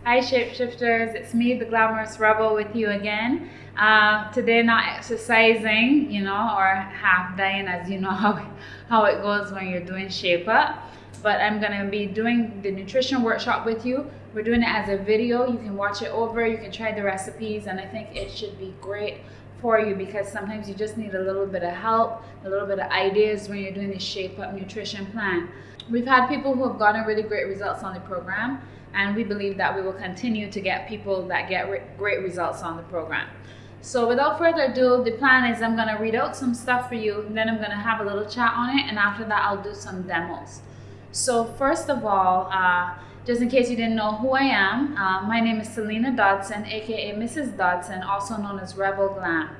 Hi shapeshifters, it's me, the glamorous rebel, with you again. Today not exercising, or half dying, as you know how it goes when you're doing shape up. But I'm gonna be doing the nutrition workshop with you. We're doing it as a video. You can watch it over, you can try the recipes, and I think it should be great for you because sometimes you just need a little bit of help, a little bit of ideas when you're doing the shape up nutrition plan. We've had people who have gotten really great results on the program, and we believe that we will continue to get people that get great results on the program. So without further ado, the plan is I'm going to read out some stuff for you, and then I'm going to have a little chat on it, and after that I'll do some demos. So first of all, just in case you didn't know who I am, my name is Selena Dodson, aka Mrs. Dodson, also known as Rebel Glam.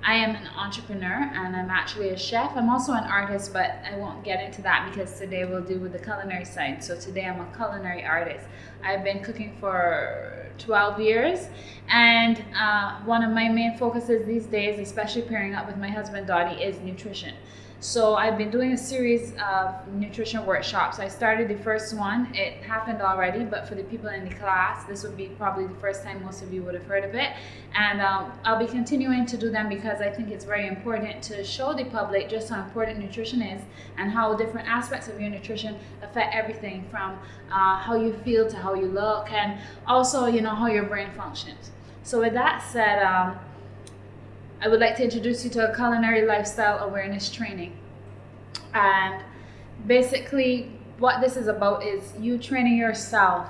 I am an entrepreneur and I'm actually a chef. I'm also an artist, but I won't get into that because today we'll do with the culinary side. So today I'm a culinary artist. I've been cooking for 12 years, and one of my main focuses these days, especially pairing up with my husband Dottie, is nutrition. So I've been doing a series of nutrition workshops. I started the first one. It happened already, but for the people in the class, this would be probably the first time most of you would have heard of it. And I'll be continuing to do them because I think it's very important to show the public just how important nutrition is and how different aspects of your nutrition affect everything from how you feel to how you look, and also, how your brain functions. So with that said, I would like to introduce you to a culinary lifestyle awareness training. And basically, what this is about is you training yourself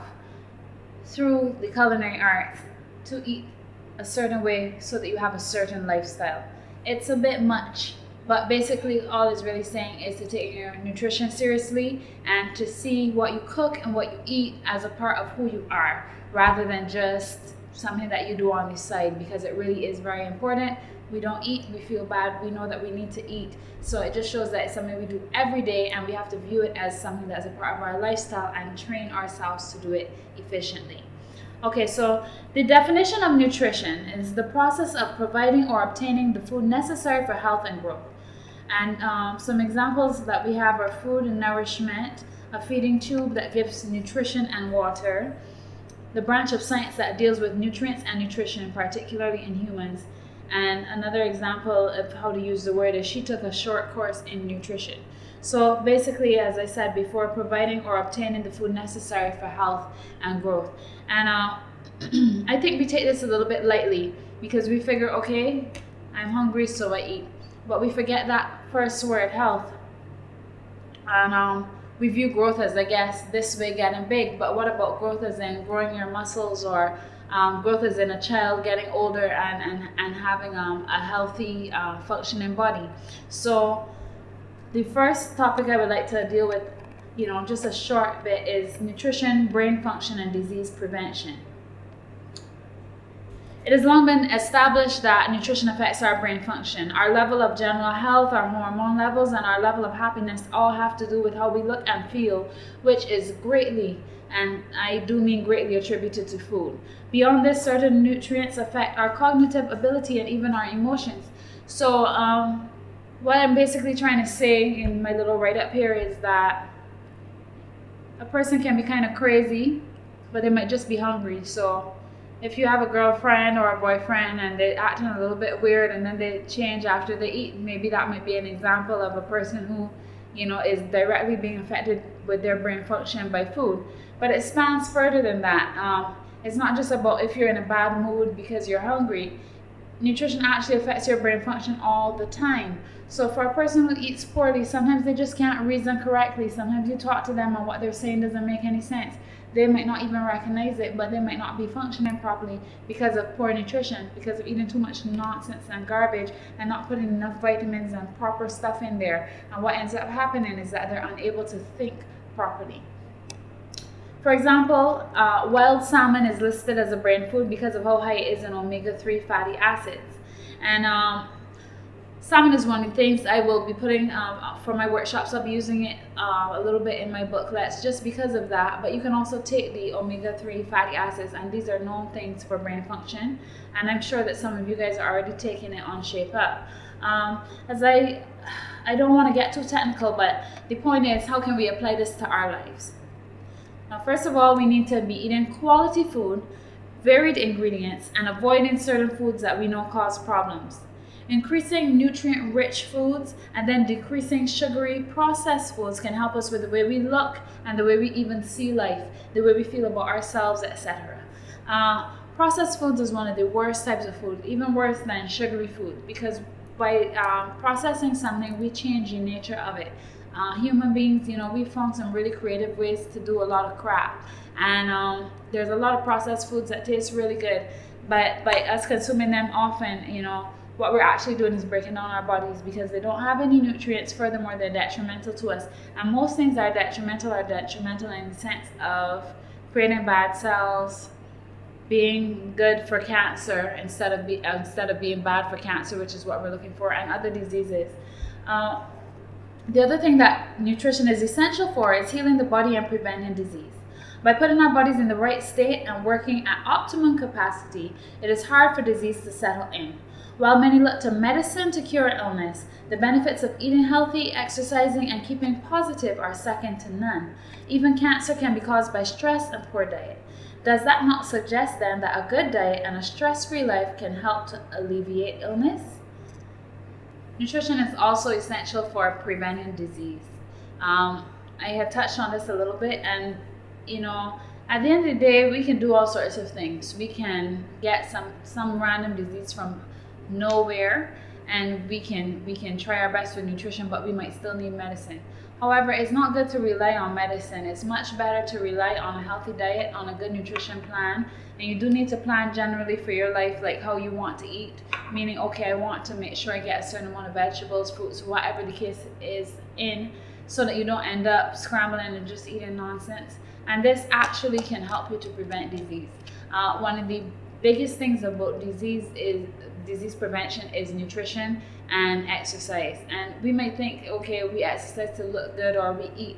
through the culinary arts to eat a certain way so that you have a certain lifestyle. It's a bit much, but basically all it's really saying is to take your nutrition seriously and to see what you cook and what you eat as a part of who you are, rather than just something that you do on the side, because it really is very important. We don't eat, we feel bad, we know that we need to eat. So it just shows that it's something we do every day, and we have to view it as something that's a part of our lifestyle and train ourselves to do it efficiently. Okay, so the definition of nutrition is the process of providing or obtaining the food necessary for health and growth. And some examples that we have are food and nourishment, a feeding tube that gives nutrition and water, the branch of science that deals with nutrients and nutrition, particularly in humans. And another example of how to use the word is she took a short course in nutrition. So basically, as I said before, providing or obtaining the food necessary for health and growth. And I think we take this a little bit lightly because we figure, okay, I'm hungry, so I eat. But we forget that first word, health. And we view growth as, I guess, this way getting big. But what about growth as in growing your muscles, or growth as in a child getting older and having a healthy, functioning body? So the first topic I would like to deal with, just a short bit, is nutrition, brain function, and disease prevention. It has long been established that nutrition affects our brain function. Our level of general health, our hormone levels, and our level of happiness all have to do with how we look and feel, which is greatly, and I do mean greatly, attributed to food. Beyond this, certain nutrients affect our cognitive ability and even our emotions. So what I'm basically trying to say in my little write-up here is that a person can be kind of crazy, but they might just be hungry. So if you have a girlfriend or a boyfriend and they're acting a little bit weird and then they change after they eat, maybe that might be an example of a person who, is directly being affected with their brain function by food. But it spans further than that. It's not just about if you're in a bad mood because you're hungry. Nutrition actually affects your brain function all the time. So for a person who eats poorly, sometimes they just can't reason correctly. Sometimes you talk to them and what they're saying doesn't make any sense. They might not even recognize it, but they might not be functioning properly because of poor nutrition, because of eating too much nonsense and garbage and not putting enough vitamins and proper stuff in there. And what ends up happening is that they're unable to think properly. For example, wild salmon is listed as a brain food because of how high it is in omega-3 fatty acids. And salmon is one of the things I will be putting for my workshops. I'll be using it a little bit in my booklets just because of that. But you can also take the omega-3 fatty acids, and these are known things for brain function. And I'm sure that some of you guys are already taking it on Shape Up. As I don't want to get too technical, but the point is, how can we apply this to our lives? Now, first of all, we need to be eating quality food, varied ingredients, and avoiding certain foods that we know cause problems. Increasing nutrient rich foods and then decreasing sugary processed foods can help us with the way we look and the way we even see life, the way we feel about ourselves, etc. Processed foods is one of the worst types of food, even worse than sugary food, because by processing something, we change the nature of it. Human beings, we found some really creative ways to do a lot of crap. And there's a lot of processed foods that taste really good, but by us consuming them often, what we're actually doing is breaking down our bodies because they don't have any nutrients. Furthermore, they're detrimental to us. And most things that are detrimental in the sense of creating bad cells, being good for cancer instead of being bad for cancer, which is what we're looking for, and other diseases. The other thing that nutrition is essential for is healing the body and preventing disease. By putting our bodies in the right state and working at optimum capacity, it is hard for disease to settle in. While many look to medicine to cure illness, the benefits of eating healthy, exercising, and keeping positive are second to none. Even cancer can be caused by stress and poor diet. Does that not suggest then that a good diet and a stress-free life can help to alleviate illness? Nutrition is also essential for preventing disease. I had touched on this a little bit, and at the end of the day, we can do all sorts of things. We can get some random disease from nowhere, and we can try our best with nutrition, but we might still need medicine. However, it's not good to rely on medicine. It's much better to rely on a healthy diet, on a good nutrition plan. And you do need to plan generally for your life, like how you want to eat. Meaning, okay, I want to make sure I get a certain amount of vegetables, fruits, whatever the case is so that you don't end up scrambling and just eating nonsense. And this actually can help you to prevent disease. One of the biggest things about disease prevention is nutrition and exercise. And we might think, okay, we exercise to look good, or we eat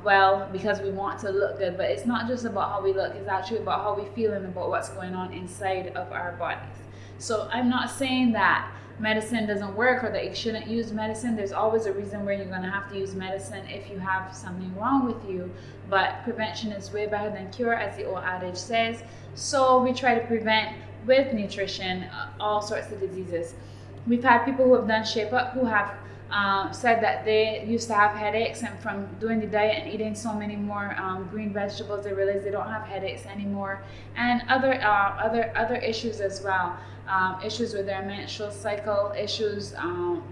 well because we want to look good, but it's not just about how we look, it's actually about how we feel and about what's going on inside of our bodies. So I'm not saying that medicine doesn't work or that you shouldn't use medicine. There's always a reason where you're going to have to use medicine if you have something wrong with you, but prevention is way better than cure, as the old adage says. So we try to prevent with nutrition all sorts of diseases. We've had people who have done Shape Up who have said that they used to have headaches, and from doing the diet and eating so many more green vegetables, they realize they don't have headaches anymore, and other issues as well. Issues with their menstrual cycle, issues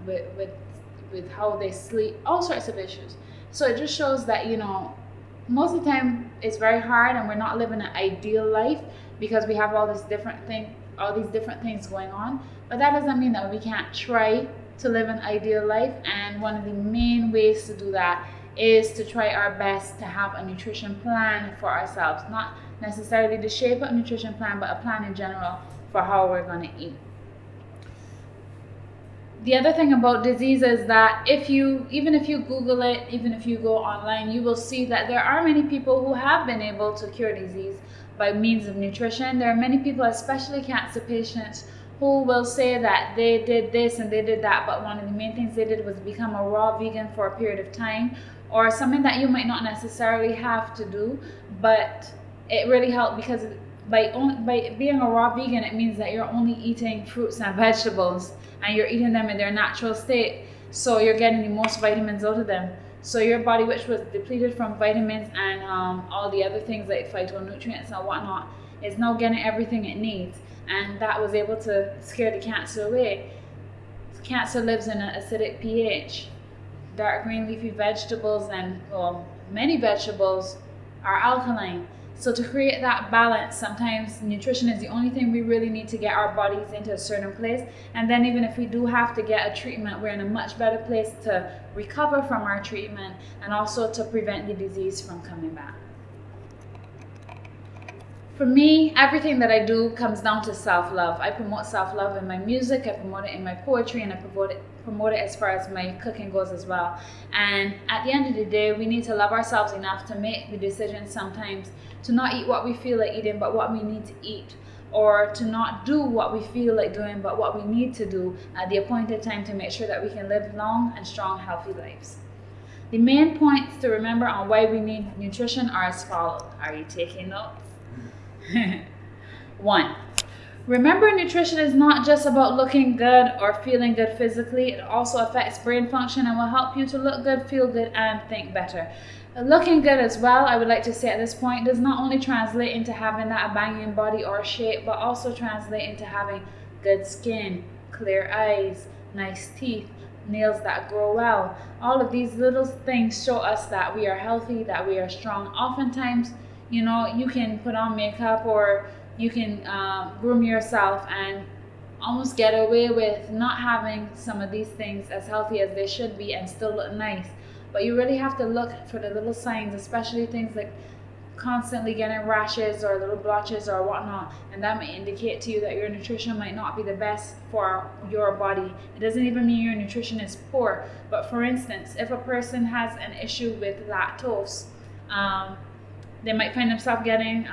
with how they sleep, all sorts of issues. So it just shows that most of the time it's very hard, and we're not living an ideal life because we have all these different things going on. But that doesn't mean that we can't try to live an ideal life. And one of the main ways to do that is to try our best to have a nutrition plan for ourselves. Not necessarily the Shape Up nutrition plan, but a plan in general for how we're going to eat. The other thing about disease is that even if you Google it, even if you go online, you will see that there are many people who have been able to cure disease by means of nutrition. There are many people, especially cancer patients, who will say that they did this and they did that, but one of the main things they did was become a raw vegan for a period of time, or something that you might not necessarily have to do, but it really helped because by being a raw vegan, it means that you're only eating fruits and vegetables, and you're eating them in their natural state, so you're getting the most vitamins out of them. So your body, which was depleted from vitamins and all the other things like phytonutrients and whatnot, is now getting everything it needs, and that was able to scare the cancer away. Cancer lives in an acidic pH. Dark green leafy vegetables and many vegetables are alkaline. So to create that balance, sometimes nutrition is the only thing we really need to get our bodies into a certain place. And then even if we do have to get a treatment, we're in a much better place to recover from our treatment and also to prevent the disease from coming back. For me, everything that I do comes down to self-love. I promote self-love in my music, I promote it in my poetry, and I promote it as far as my cooking goes as well. And at the end of the day, we need to love ourselves enough to make the decision sometimes to not eat what we feel like eating, but what we need to eat, or to not do what we feel like doing, but what we need to do at the appointed time to make sure that we can live long and strong, healthy lives. The main points to remember on why we need nutrition are as follows. Are you taking notes? 1. Remember, nutrition is not just about looking good or feeling good physically. It also affects brain function and will help you to look good, feel good, and think better. Looking good as well, I would like to say at this point, does not only translate into having that banging body or shape, but also translate into having good skin, clear eyes, nice teeth, nails that grow well. All of these little things show us that we are healthy, that we are strong. Oftentimes, you can put on makeup or you can groom yourself and almost get away with not having some of these things as healthy as they should be and still look nice. But you really have to look for the little signs, especially things like constantly getting rashes or little blotches or whatnot, and that may indicate to you that your nutrition might not be the best for your body. It doesn't even mean your nutrition is poor, but for instance, if a person has an issue with lactose, they might find themselves getting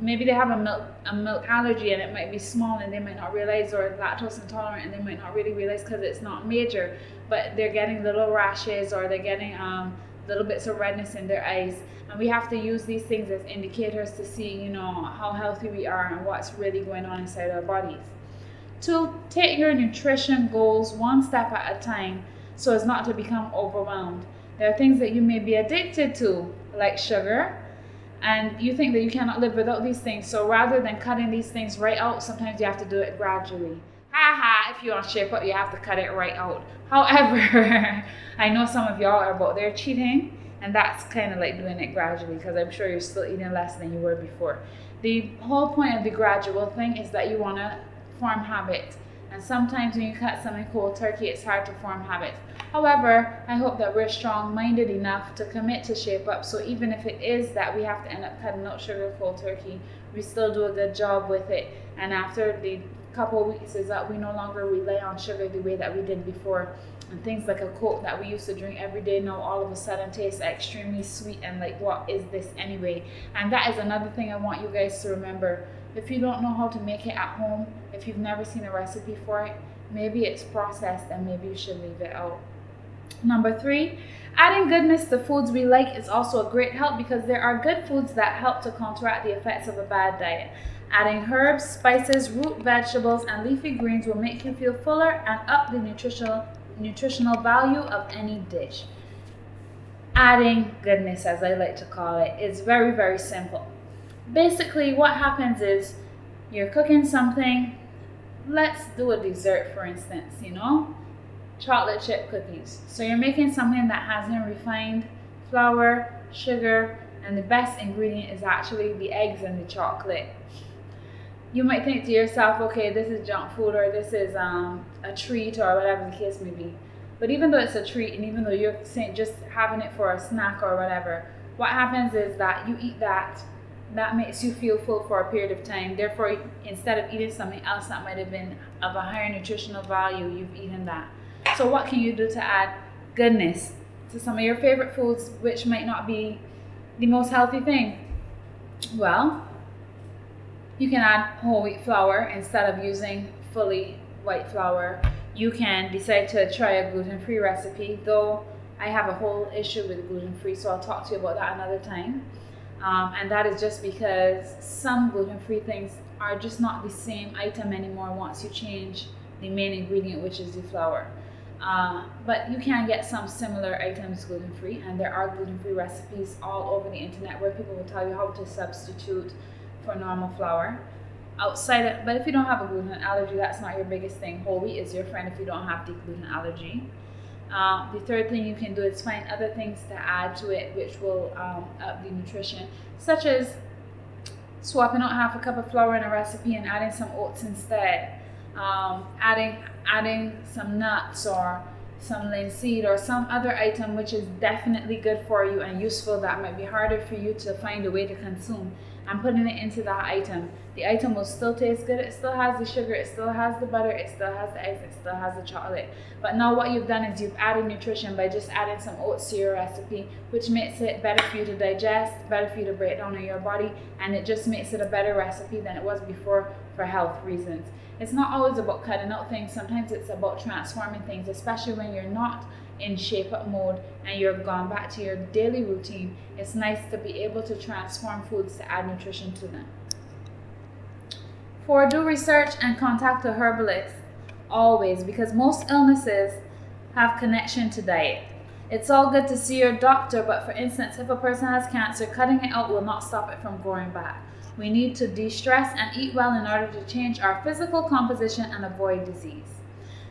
maybe they have a milk allergy and it might be small and they might not realize, or lactose intolerant and they might not really realize because it's not major, but they're getting little rashes or they're getting little bits of redness in their eyes. And we have to use these things as indicators to see, how healthy we are and what's really going on inside our bodies. 2, take your nutrition goals one step at a time so as not to become overwhelmed. There are things that you may be addicted to, like sugar, and you think that you cannot live without these things. So rather than cutting these things right out, sometimes you have to do it gradually. If you want to shape up, you have to cut it right out. However, I know some of y'all are about there cheating, and that's kind of like doing it gradually, because I'm sure you're still eating less than you were before. The whole point of the gradual thing is that you want to form habits. And sometimes when you cut something cold turkey, it's hard to form habits. However, I hope that we're strong-minded enough to commit to shape up. So even if it is that we have to end up cutting out sugar cold turkey, we still do a good job with it. And after the couple of weeks is that we no longer rely on sugar the way that we did before. And things like a Coke that we used to drink every day now all of a sudden tastes extremely sweet and like, what is this anyway? And that is another thing I want you guys to remember. If you don't know how to make it at home, if you've never seen a recipe for it, maybe it's processed and maybe you should leave it out. Number 3, adding goodness to foods we like is also a great help, because there are good foods that help to counteract the effects of a bad diet. Adding herbs, spices, root vegetables, and leafy greens will make you feel fuller and up the nutritional value of any dish. Adding goodness, as I like to call it, is very, very simple. Basically, what happens is you're cooking something. Let's do a dessert, for instance, chocolate chip cookies. So you're making something that hasn't refined flour, sugar, and the best ingredient is actually the eggs and the chocolate. You might think to yourself, okay, this is junk food, or this is a treat, or whatever the case may be. But even though it's a treat, and even though you're just having it for a snack or whatever, what happens is that you eat that makes you feel full for a period of time. Therefore, instead of eating something else that might have been of a higher nutritional value, you've eaten that. So what can you do to add goodness to some of your favorite foods, which might not be the most healthy thing? Well, you can add whole wheat flour instead of using fully white flour. You can decide to try a gluten-free recipe, though I have a whole issue with gluten-free, so I'll talk to you about that another time. And that is just because some gluten-free things are just not the same item anymore once you change the main ingredient, which is the flour. But you can get some similar items gluten-free, and there are gluten-free recipes all over the internet where people will tell you how to substitute for normal flour. But if you don't have a gluten allergy, that's not your biggest thing. Whole wheat is your friend if you don't have the gluten allergy. The third thing you can do is find other things to add to it which will up the nutrition, such as swapping out half a cup of flour in a recipe and adding some oats instead. Adding some nuts or some linseed or some other item which is definitely good for you and useful that might be harder for you to find a way to consume, and putting it into that item. The item will still taste good. It still has the sugar, it still has the butter, it still has the eggs, it still has the chocolate. But now what you've done is you've added nutrition by just adding some oats to your recipe, which makes it better for you to digest, better for you to break down in your body, and it just makes it a better recipe than it was before for health reasons. It's not always about cutting out things. Sometimes it's about transforming things, especially when you're not in shape up mode and you're gone back to your daily routine, it's nice to be able to transform foods to add nutrition to them. 4, do research and contact a herbalist always, because most illnesses have connection to diet. It's all good to see your doctor, but for instance, if a person has cancer, cutting it out will not stop it from growing back. We need to de-stress and eat well in order to change our physical composition and avoid disease.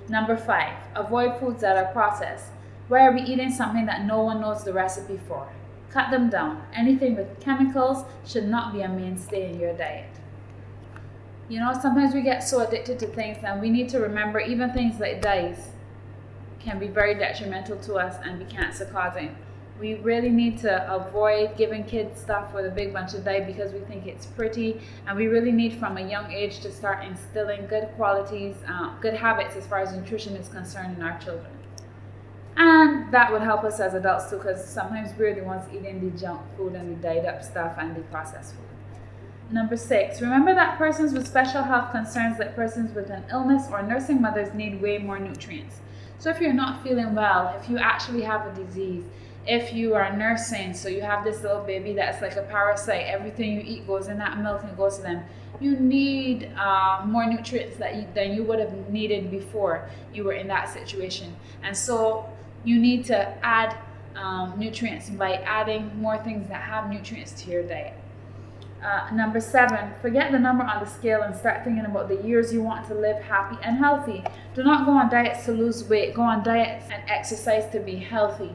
Number 5, avoid foods that are processed. Why are we eating something that no one knows the recipe for? Cut them down. Anything with chemicals should not be a mainstay in your diet. You know, sometimes we get so addicted to things, and we need to remember even things like dyes can be very detrimental to us and be cancer causing. We really need to avoid giving kids stuff with a big bunch of dye because we think it's pretty, and we really need from a young age to start instilling good qualities, good habits as far as nutrition is concerned in our children. And that would help us as adults too, because sometimes we're the ones eating the junk food and the dyed up stuff and the processed food. Number 6, remember that persons with special health concerns, like persons with an illness or nursing mothers, need way more nutrients. So if you're not feeling well, if you actually have a disease, if you are nursing, so you have this little baby that's like a parasite, everything you eat goes in that milk and goes to them, you need more nutrients than you would have needed before you were in that situation. And so you need to add nutrients by adding more things that have nutrients to your diet. Number 7, forget the number on the scale and start thinking about the years you want to live happy and healthy. Do not go on diets to lose weight. Go on diets and exercise to be healthy.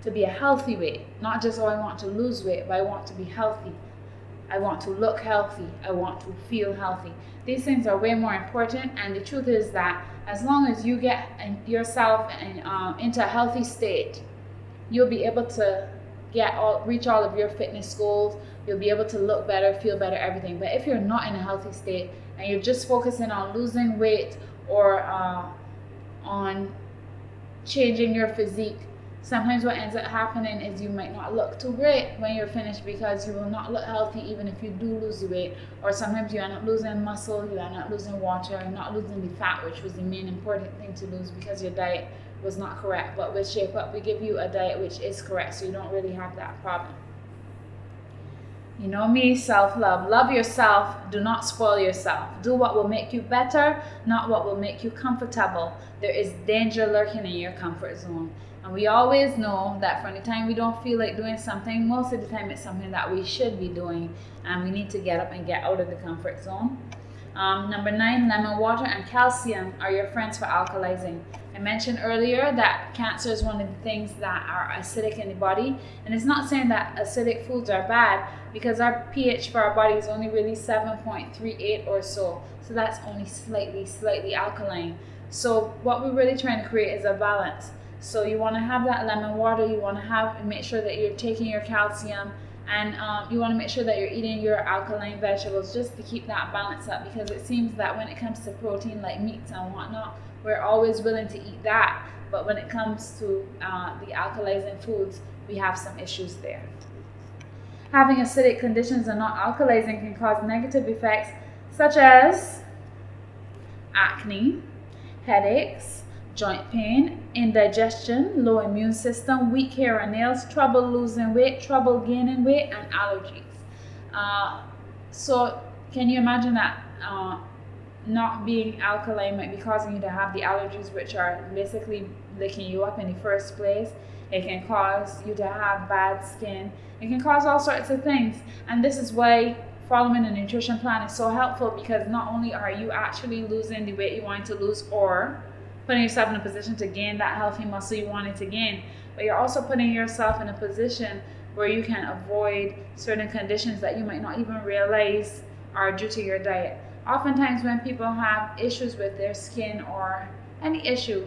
To be a healthy weight. Not just, I want to lose weight, but I want to be healthy. I want to look healthy. I want to feel healthy. These things are way more important, and the truth is that as long as you get yourself into a healthy state, you'll be able to reach all of your fitness goals. You'll be able to look better, feel better, everything. But if you're not in a healthy state and you're just focusing on losing weight or on changing your physique, sometimes what ends up happening is you might not look too great when you're finished because you will not look healthy even if you do lose the weight. Or sometimes you end up losing muscle, you end up losing water, you're not losing the fat, which was the main important thing to lose because your diet was not correct. But with Shape Up, we give you a diet which is correct, so you don't really have that problem. You know me, self-love. Love yourself. Do not spoil yourself. Do what will make you better, not what will make you comfortable. There is danger lurking in your comfort zone. And we always know that from the time we don't feel like doing something, most of the time it's something that we should be doing. And we need to get up and get out of the comfort zone. Number 9, lemon water and calcium are your friends for alkalizing. I mentioned earlier that cancer is one of the things that are acidic in the body. And it's not saying that acidic foods are bad, because our pH for our body is only really 7.38 or so. So that's only slightly alkaline. So what we're really trying to create is a balance. So you want to have that lemon water, you want to make sure that you're taking your calcium, and you want to make sure that you're eating your alkaline vegetables just to keep that balance up, because it seems that when it comes to protein like meats and whatnot, we're always willing to eat that, but when it comes to the alkalizing foods, we have some issues there. Having acidic conditions and not alkalizing can cause negative effects such as acne, headaches, joint pain, indigestion, low immune system, weak hair and nails, trouble losing weight, trouble gaining weight, and allergies. So can you imagine that not being alkaline might be causing you to have the allergies, which are basically licking you up in the first place? It can cause you to have bad skin. It can cause all sorts of things. And this is why following a nutrition plan is so helpful, because not only are you actually losing the weight you want to lose or putting yourself in a position to gain that healthy muscle you wanted to gain, but you're also putting yourself in a position where you can avoid certain conditions that you might not even realize are due to your diet. Oftentimes when people have issues with their skin or any issue,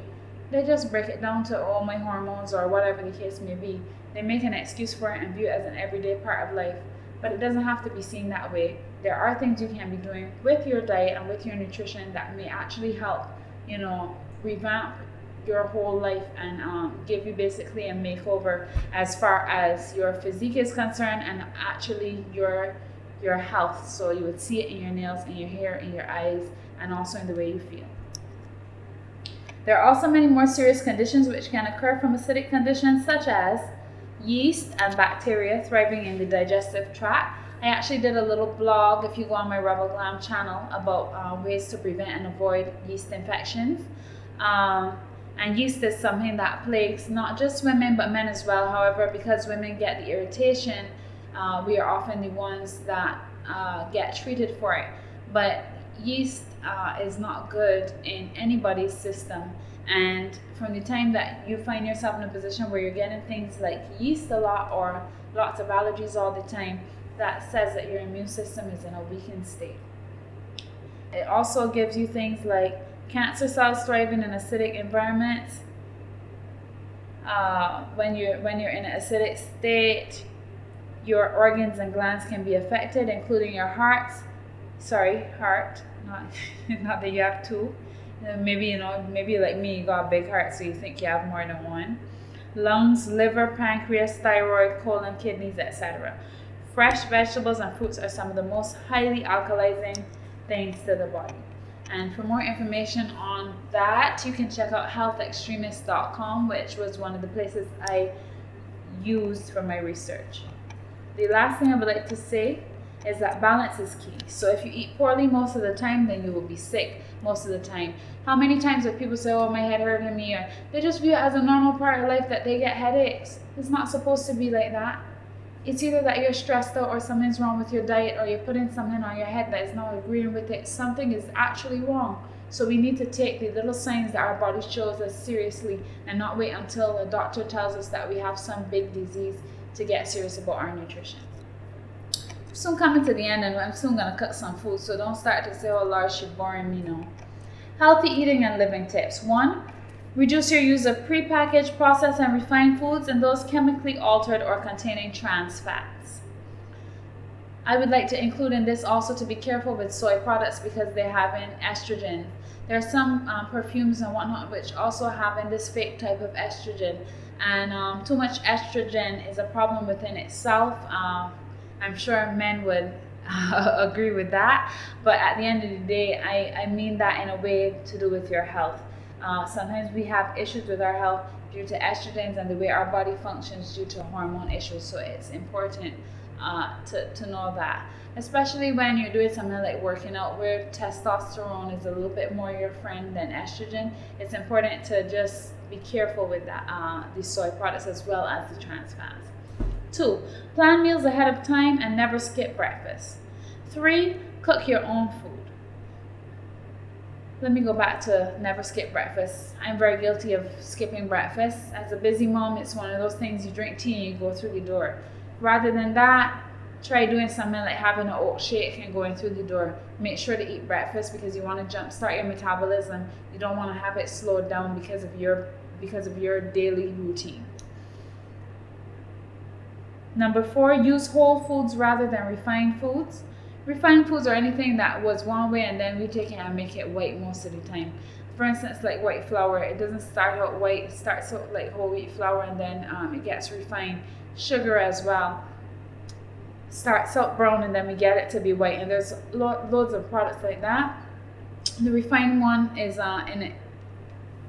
they just break it down to, oh, my hormones or whatever the case may be. They make an excuse for it and view it as an everyday part of life. But it doesn't have to be seen that way. There are things you can be doing with your diet and with your nutrition that may actually help, revamp your whole life and give you basically a makeover as far as your physique is concerned, and actually your health. So you would see it in your nails, in your hair, in your eyes, and also in the way you feel. There are also many more serious conditions which can occur from acidic conditions, such as yeast and bacteria thriving in the digestive tract. I actually did a little blog, if you go on my Rebel Glam channel, about ways to prevent and avoid yeast infections. And yeast is something that plagues not just women but men as well. However, because women get the irritation, we are often the ones that get treated for it. But yeast is not good in anybody's system. And from the time that you find yourself in a position where you're getting things like yeast a lot or lots of allergies all the time, that says that your immune system is in a weakened state. It also gives you things like cancer cells thriving in acidic environments. When you're in an acidic state, your organs and glands can be affected, including your heart. Not that you have two. Maybe like me, you got a big heart, so you think you have more than one. Lungs, liver, pancreas, thyroid, colon, kidneys, etc. Fresh vegetables and fruits are some of the most highly alkalizing things to the body. And for more information on that, you can check out healthextremist.com, which was one of the places I used for my research. The last thing I would like to say is that balance is key. So if you eat poorly most of the time, then you will be sick most of the time. How many times have people say, oh, my head hurting me, or they just view it as a normal part of life that they get headaches? It's not supposed to be like that. It's either that you're stressed out or something's wrong with your diet, or you're putting something on your head that is not agreeing with it. Something is actually wrong. So we need to take the little signs that our body shows us seriously and not wait until the doctor tells us that we have some big disease to get serious about our nutrition. I'm soon coming to the end, and I'm soon going to cook some food, so don't start to say, oh Lord, she's boring me now. Healthy eating and living tips. 1. Reduce your use of prepackaged, processed, and refined foods and those chemically altered or containing trans fats. I would like to include in this also to be careful with soy products because they have in estrogen. There are some perfumes and whatnot which also have in this fake type of estrogen, and too much estrogen is a problem within itself. I'm sure men would agree with that, but at the end of the day, I mean that in a way to do with your health. Sometimes we have issues with our health due to estrogens and the way our body functions due to hormone issues, so it's important to know that, especially when you're doing something like working out where testosterone is a little bit more your friend than estrogen. It's important to just be careful with that, the soy products as well as the trans fats. 2. Plan meals ahead of time and never skip breakfast. 3. Cook your own food. Let me go back to never skip breakfast. I'm very guilty of skipping breakfast. As a busy mom, it's one of those things, you drink tea and you go through the door. Rather than that, try doing something like having an oat shake and going through the door. Make sure to eat breakfast because you want to jumpstart your metabolism. You don't want to have it slowed down because of your daily routine. Number 4, use whole foods rather than refined foods. Refined foods are anything that was one way and then we take it and make it white most of the time. For instance, like white flour, it doesn't start out white, it starts out like whole wheat flour and then it gets refined. Sugar as well starts out brown and then we get it to be white, and there's loads of products like that. The refined one is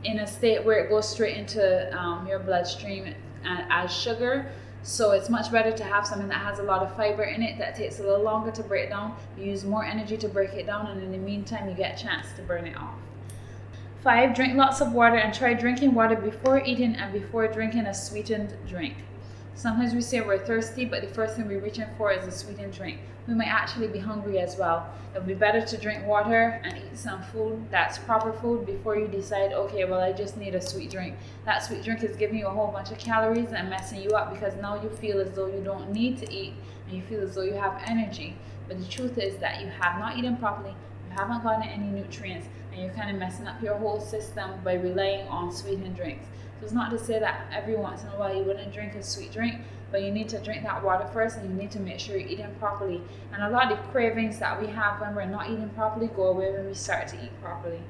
in a state where it goes straight into your bloodstream as sugar. So it's much better to have something that has a lot of fiber in it that takes a little longer to break down. You use more energy to break it down, and in the meantime you get a chance to burn it off. 5. Drink lots of water and try drinking water before eating and before drinking a sweetened drink. Sometimes we say we're thirsty, but the first thing we're reaching for is a sweetened drink. We might actually be hungry as well. It would be better to drink water and eat some food that's proper food before you decide, okay, well, I just need a sweet drink. That sweet drink is giving you a whole bunch of calories and messing you up because now you feel as though you don't need to eat and you feel as though you have energy. But the truth is that you have not eaten properly, you haven't gotten any nutrients, and you're kind of messing up your whole system by relying on sweetened drinks. So it's not to say that every once in a while you wouldn't drink a sweet drink, but you need to drink that water first, and you need to make sure you're eating properly. And a lot of the cravings that we have when we're not eating properly go away when we start to eat properly.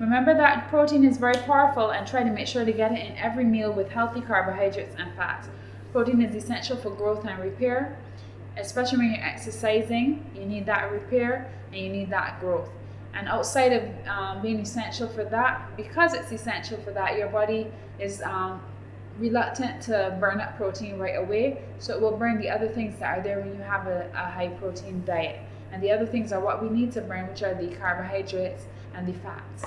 Remember that protein is very powerful, and try to make sure to get it in every meal with healthy carbohydrates and fats. Protein is essential for growth and repair, especially when you're exercising. You need that repair and you need that growth. And outside of being essential for that, because it's essential for that, your body is reluctant to burn up protein right away, so it will burn the other things that are there when you have a high protein diet. And the other things are what we need to burn, which are the carbohydrates and the fats.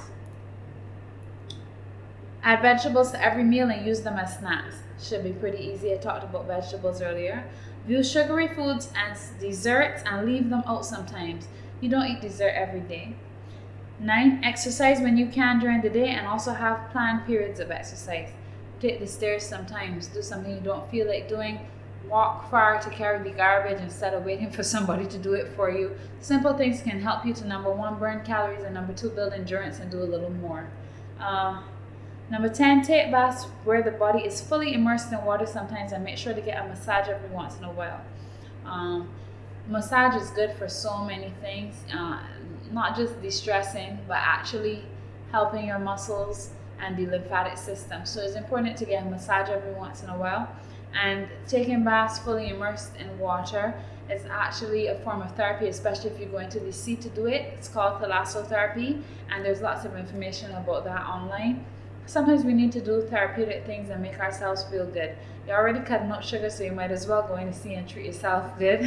Add vegetables to every meal and use them as snacks. Should be pretty easy. I talked about vegetables earlier. View sugary foods as desserts and leave them out sometimes. You don't eat dessert every day. 9. Exercise when you can during the day and also have planned periods of exercise. Take the stairs sometimes. Do something you don't feel like doing. Walk far to carry the garbage instead of waiting for somebody to do it for you. Simple things can help you to, number 1, burn calories, and number 2, build endurance and do a little more. Number 10, take baths where the body is fully immersed in water sometimes, and make sure to get a massage every once in a while. Massage is good for so many things, not just de-stressing, but actually helping your muscles and the lymphatic system. So it's important to get a massage every once in a while. And taking baths fully immersed in water is actually a form of therapy, especially if you go into the sea to do it. It's called thalassotherapy, and there's lots of information about that online. Sometimes we need to do therapeutic things and make ourselves feel good. You're already cutting out sugar, so you might as well go in the sea and treat yourself good.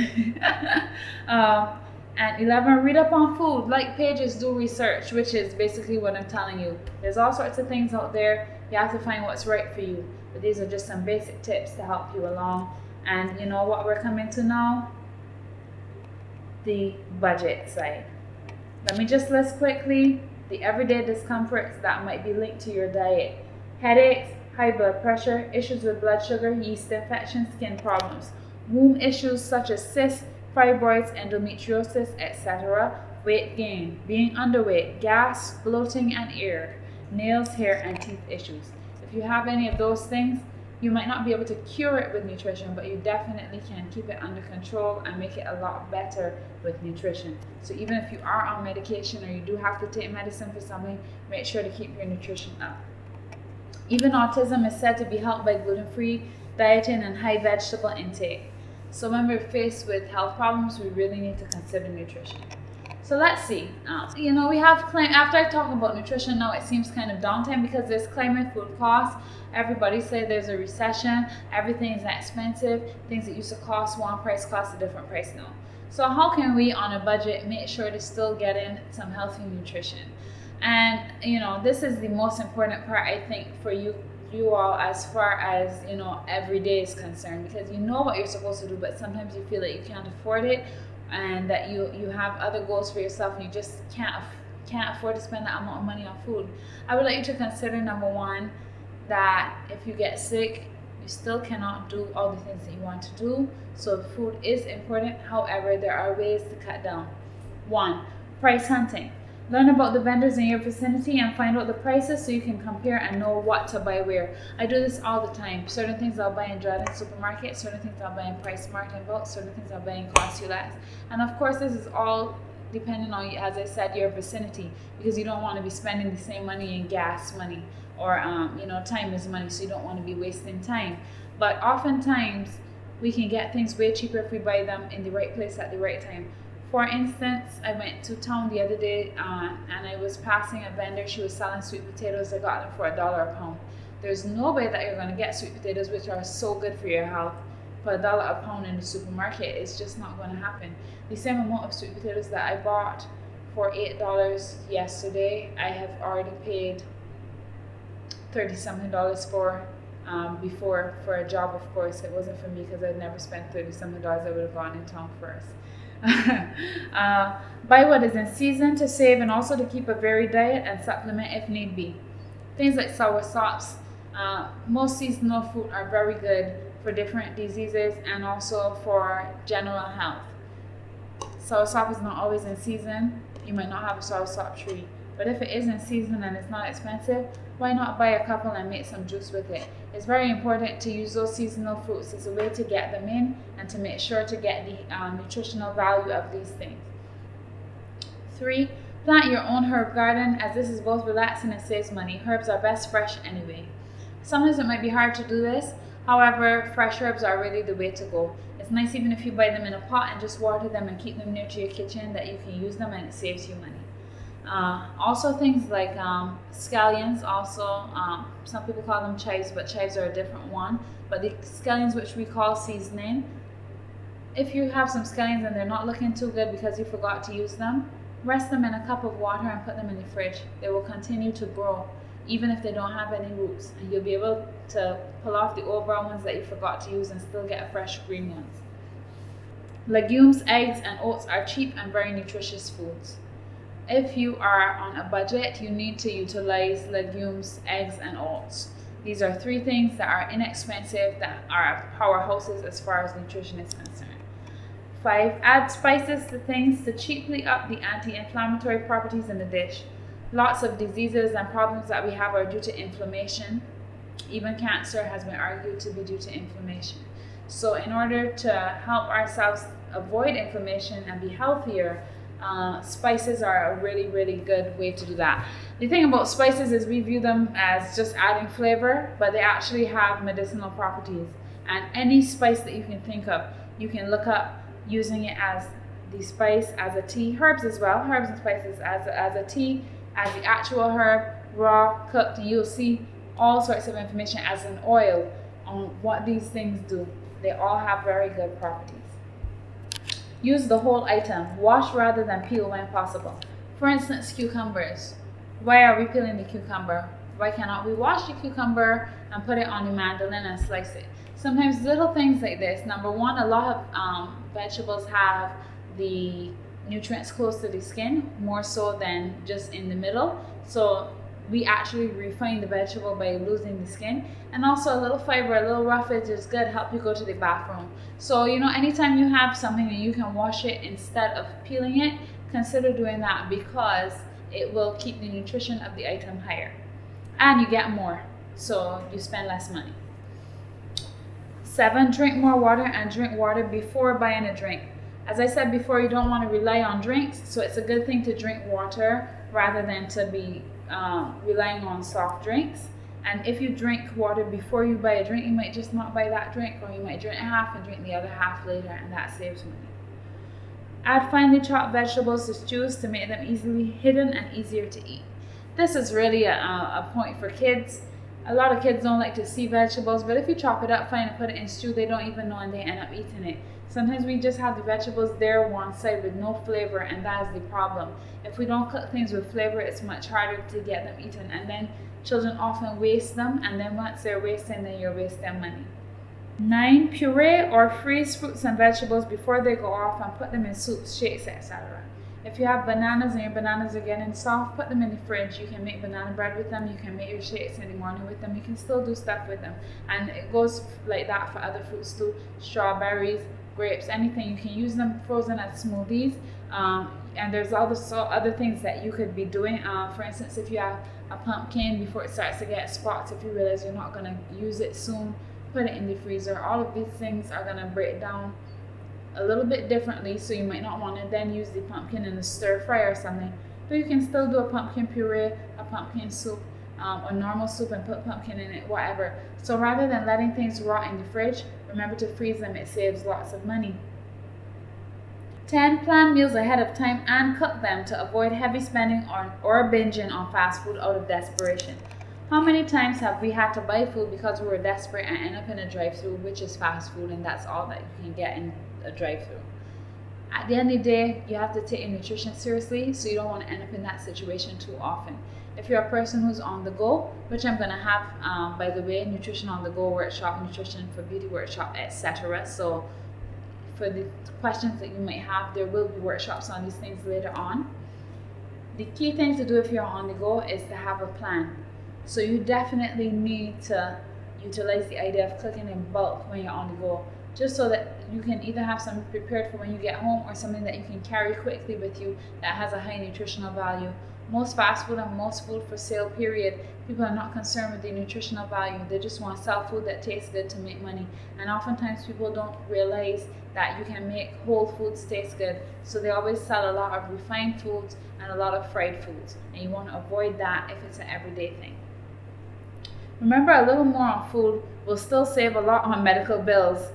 And 11, read up on food. Like pages, do research, which is basically what I'm telling you. There's all sorts of things out there. You have to find what's right for you. But these are just some basic tips to help you along. And you know what we're coming to now? The budget side. Let me just list quickly the everyday discomforts that might be linked to your diet. Headaches, high blood pressure, issues with blood sugar, yeast infections, skin problems, womb issues such as cysts, fibroids, endometriosis, etc., weight gain, being underweight, gas, bloating and air, nails, hair, and teeth issues. If you have any of those things, you might not be able to cure it with nutrition, but you definitely can keep it under control and make it a lot better with nutrition. So even if you are on medication or you do have to take medicine for something, make sure to keep your nutrition up. Even autism is said to be helped by gluten-free dieting and high vegetable intake. So when we're faced with health problems, we really need to consider nutrition. So let's see. We have after I talk about nutrition now, it seems kind of daunting because there's climbing food costs. Everybody say there's a recession. Everything is expensive. Things that used to cost one price cost a different price now. So how can we, on a budget, make sure to still get in some healthy nutrition? And this is the most important part, I think, for you all, as far as every day is concerned, because you know what you're supposed to do, but sometimes you feel that you can't afford it, and that you have other goals for yourself and you just can't afford to spend that amount of money on food. I would like you to consider, number 1, that if you get sick, you still cannot do all the things that you want to do. So food is important. However, there are ways to cut down. 1, price hunting. Learn about the vendors in your vicinity and find out the prices so you can compare and know what to buy where. I do this all the time. Certain things I'll buy in Jordan Supermarket, certain things I'll buy in Price Smart and Bulk, certain things I'll buy in Cost You Less. And of course, this is all depending on, as I said, your vicinity, because you don't want to be spending the same money in gas money, or time is money, so you don't want to be wasting time. But oftentimes, we can get things way cheaper if we buy them in the right place at the right time. For instance, I went to town the other day and I was passing a vendor. She was selling sweet potatoes. I got them for $1 a pound. There's no way that you're going to get sweet potatoes, which are so good for your health, for $1 a pound in the supermarket. It's just not going to happen. The same amount of sweet potatoes that I bought for $8 yesterday, I have already paid $30-something for before, for a job. Of course, it wasn't for me because I'd never spent $30-something. I would have gone in town first. Buy what is in season to save and also to keep a varied diet and supplement if need be. Things like sour sops. Most seasonal fruit are very good for different diseases and also for general health. Sour sop is not always in season. You might not have a sour sop tree, but if it is in season and it's not expensive, why not buy a couple and make some juice with it? It's very important to use those seasonal fruits as a way to get them in and to make sure to get the nutritional value of these things. 3, plant your own herb garden, as this is both relaxing and saves money. Herbs are best fresh anyway. Sometimes it might be hard to do this. However, fresh herbs are really the way to go. It's nice even if you buy them in a pot and just water them and keep them near to your kitchen, that you can use them and it saves you money. Also things like scallions, also some people call them chives, but chives are a different one. But the scallions, which we call seasoning, if you have some scallions and they're not looking too good because you forgot to use them, rest them in a cup of water and put them in the fridge. They will continue to grow even if they don't have any roots, and you'll be able to pull off the old brown ones that you forgot to use and still get fresh green ones. Legumes, eggs, and oats are cheap and very nutritious foods. If you are on a budget, you need to utilize legumes, eggs, and oats. These are three things that are inexpensive, that are powerhouses as far as nutrition is concerned. 5. Add spices to things to cheaply up the anti-inflammatory properties in the dish. Lots of diseases and problems that we have are due to inflammation. Even cancer has been argued to be due to inflammation. So in order to help ourselves avoid inflammation and be healthier, spices are a really, really good way to do that. The thing about spices is we view them as just adding flavor, but they actually have medicinal properties. And any spice that you can think of, you can look up using it as the spice, as a tea, herbs as well, herbs and spices as a tea, as the actual herb, raw, cooked, and you'll see all sorts of information as an oil on what these things do. They all have very good properties. Use the whole item. Wash rather than peel when possible. For instance, cucumbers. Why are we peeling the cucumber? Why cannot we wash the cucumber and put it on the mandolin and slice it? Sometimes little things like this. Number one, a lot of vegetables have the nutrients close to the skin, more so than just in the middle. So we actually refine the vegetable by losing the skin. And also a little fiber, a little roughage is good, help you go to the bathroom. So, anytime you have something and you can wash it instead of peeling it, consider doing that, because it will keep the nutrition of the item higher. And you get more, so you spend less money. 7, drink more water, and drink water before buying a drink. As I said before, you don't want to rely on drinks, so it's a good thing to drink water rather than to be relying on soft drinks. And if you drink water before you buy a drink, you might just not buy that drink, or you might drink half and drink the other half later, and that saves money. Add finely chopped vegetables to stews to make them easily hidden and easier to eat. This is really a point for kids. A lot of kids don't like to see vegetables, but if you chop it up fine and put it in stew, they don't even know, and they end up eating it. Sometimes we just have the vegetables there one side with no flavor, and that is the problem. If we don't cook things with flavor, it's much harder to get them eaten, and then children often waste them, and then once they're wasting, then you're wasting money. 9, puree or freeze fruits and vegetables before they go off and put them in soups, shakes, etc. If you have bananas and your bananas are getting soft, put them in the fridge. You can make banana bread with them. You can make your shakes in the morning with them. You can still do stuff with them. And it goes like that for other fruits too. Strawberries, grapes, anything. You can use them frozen as smoothies. And there's other things that you could be doing. For instance, if you have a pumpkin, before it starts to get spots, if you realize you're not going to use it soon, put it in the freezer. All of these things are going to break down a little bit differently, so you might not want to then use the pumpkin in a stir fry or something, but you can still do a pumpkin puree, a pumpkin soup, a normal soup, and put pumpkin in it, whatever. So rather than letting things rot in the fridge, remember to freeze them. It saves lots of money. 10, plan meals ahead of time and cook them to avoid heavy spending or binging on fast food out of desperation. How many times have we had to buy food because we were desperate and end up in a drive-thru, which is fast food, and that's all that you can get in a drive-thru? At the end of the day, you have to take your nutrition seriously, so you don't want to end up in that situation too often. If you're a person who's on the go, which I'm going to have, by the way, nutrition on the go workshop, nutrition for beauty workshop, etc. So for the questions that you might have, there will be workshops on these things later on. The key thing to do if you're on the go is to have a plan. So you definitely need to utilize the idea of cooking in bulk when you're on the go, just so that you can either have something prepared for when you get home, or something that you can carry quickly with you that has a high nutritional value. Most fast food and most food for sale, period, people are not concerned with the nutritional value. They just want to sell food that tastes good to make money. And oftentimes people don't realize that you can make whole foods taste good. So they always sell a lot of refined foods and a lot of fried foods. And you want to avoid that if it's an everyday thing. Remember, a little more on food will still save a lot on medical bills,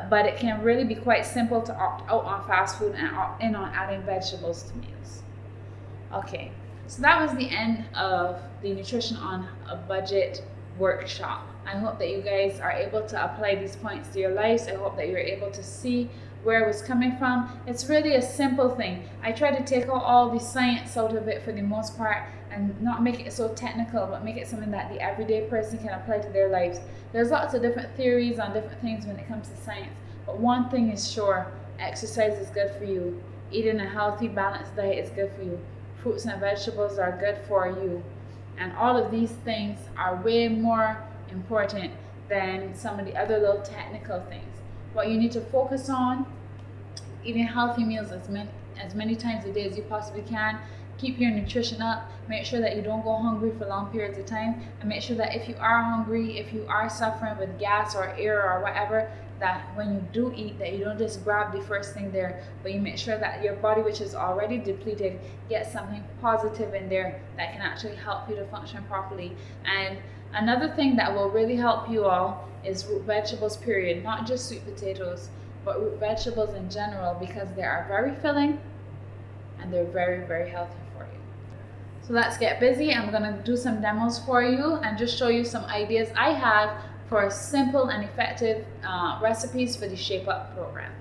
but it can really be quite simple to opt out on fast food and opt in on adding vegetables to meals. Okay, so that was the end of the Nutrition on a Budget workshop. I hope that you guys are able to apply these points to your lives. I hope that you're able to see where it was coming from. It's really a simple thing. I try to take out all the science out of it for the most part and not make it so technical, but make it something that the everyday person can apply to their lives. There's lots of different theories on different things when it comes to science, but one thing is sure: exercise is good for you. Eating a healthy, balanced diet is good for you. Fruits and vegetables are good for you. And all of these things are way more important than some of the other little technical things. What you need to focus on: eating healthy meals as many times a day as you possibly can. Keep your nutrition up. Make sure that you don't go hungry for long periods of time. And make sure that if you are hungry, if you are suffering with gas or air or whatever, that when you do eat, that you don't just grab the first thing there, but you make sure that your body, which is already depleted, gets something positive in there that can actually help you to function properly. And another thing that will really help you all is root vegetables, period. Not just sweet potatoes, but root vegetables in general, because they are very filling and they're very, very healthy for you. So let's get busy. I'm gonna do some demos for you and just show you some ideas I have for simple and effective recipes for the Shape Up program.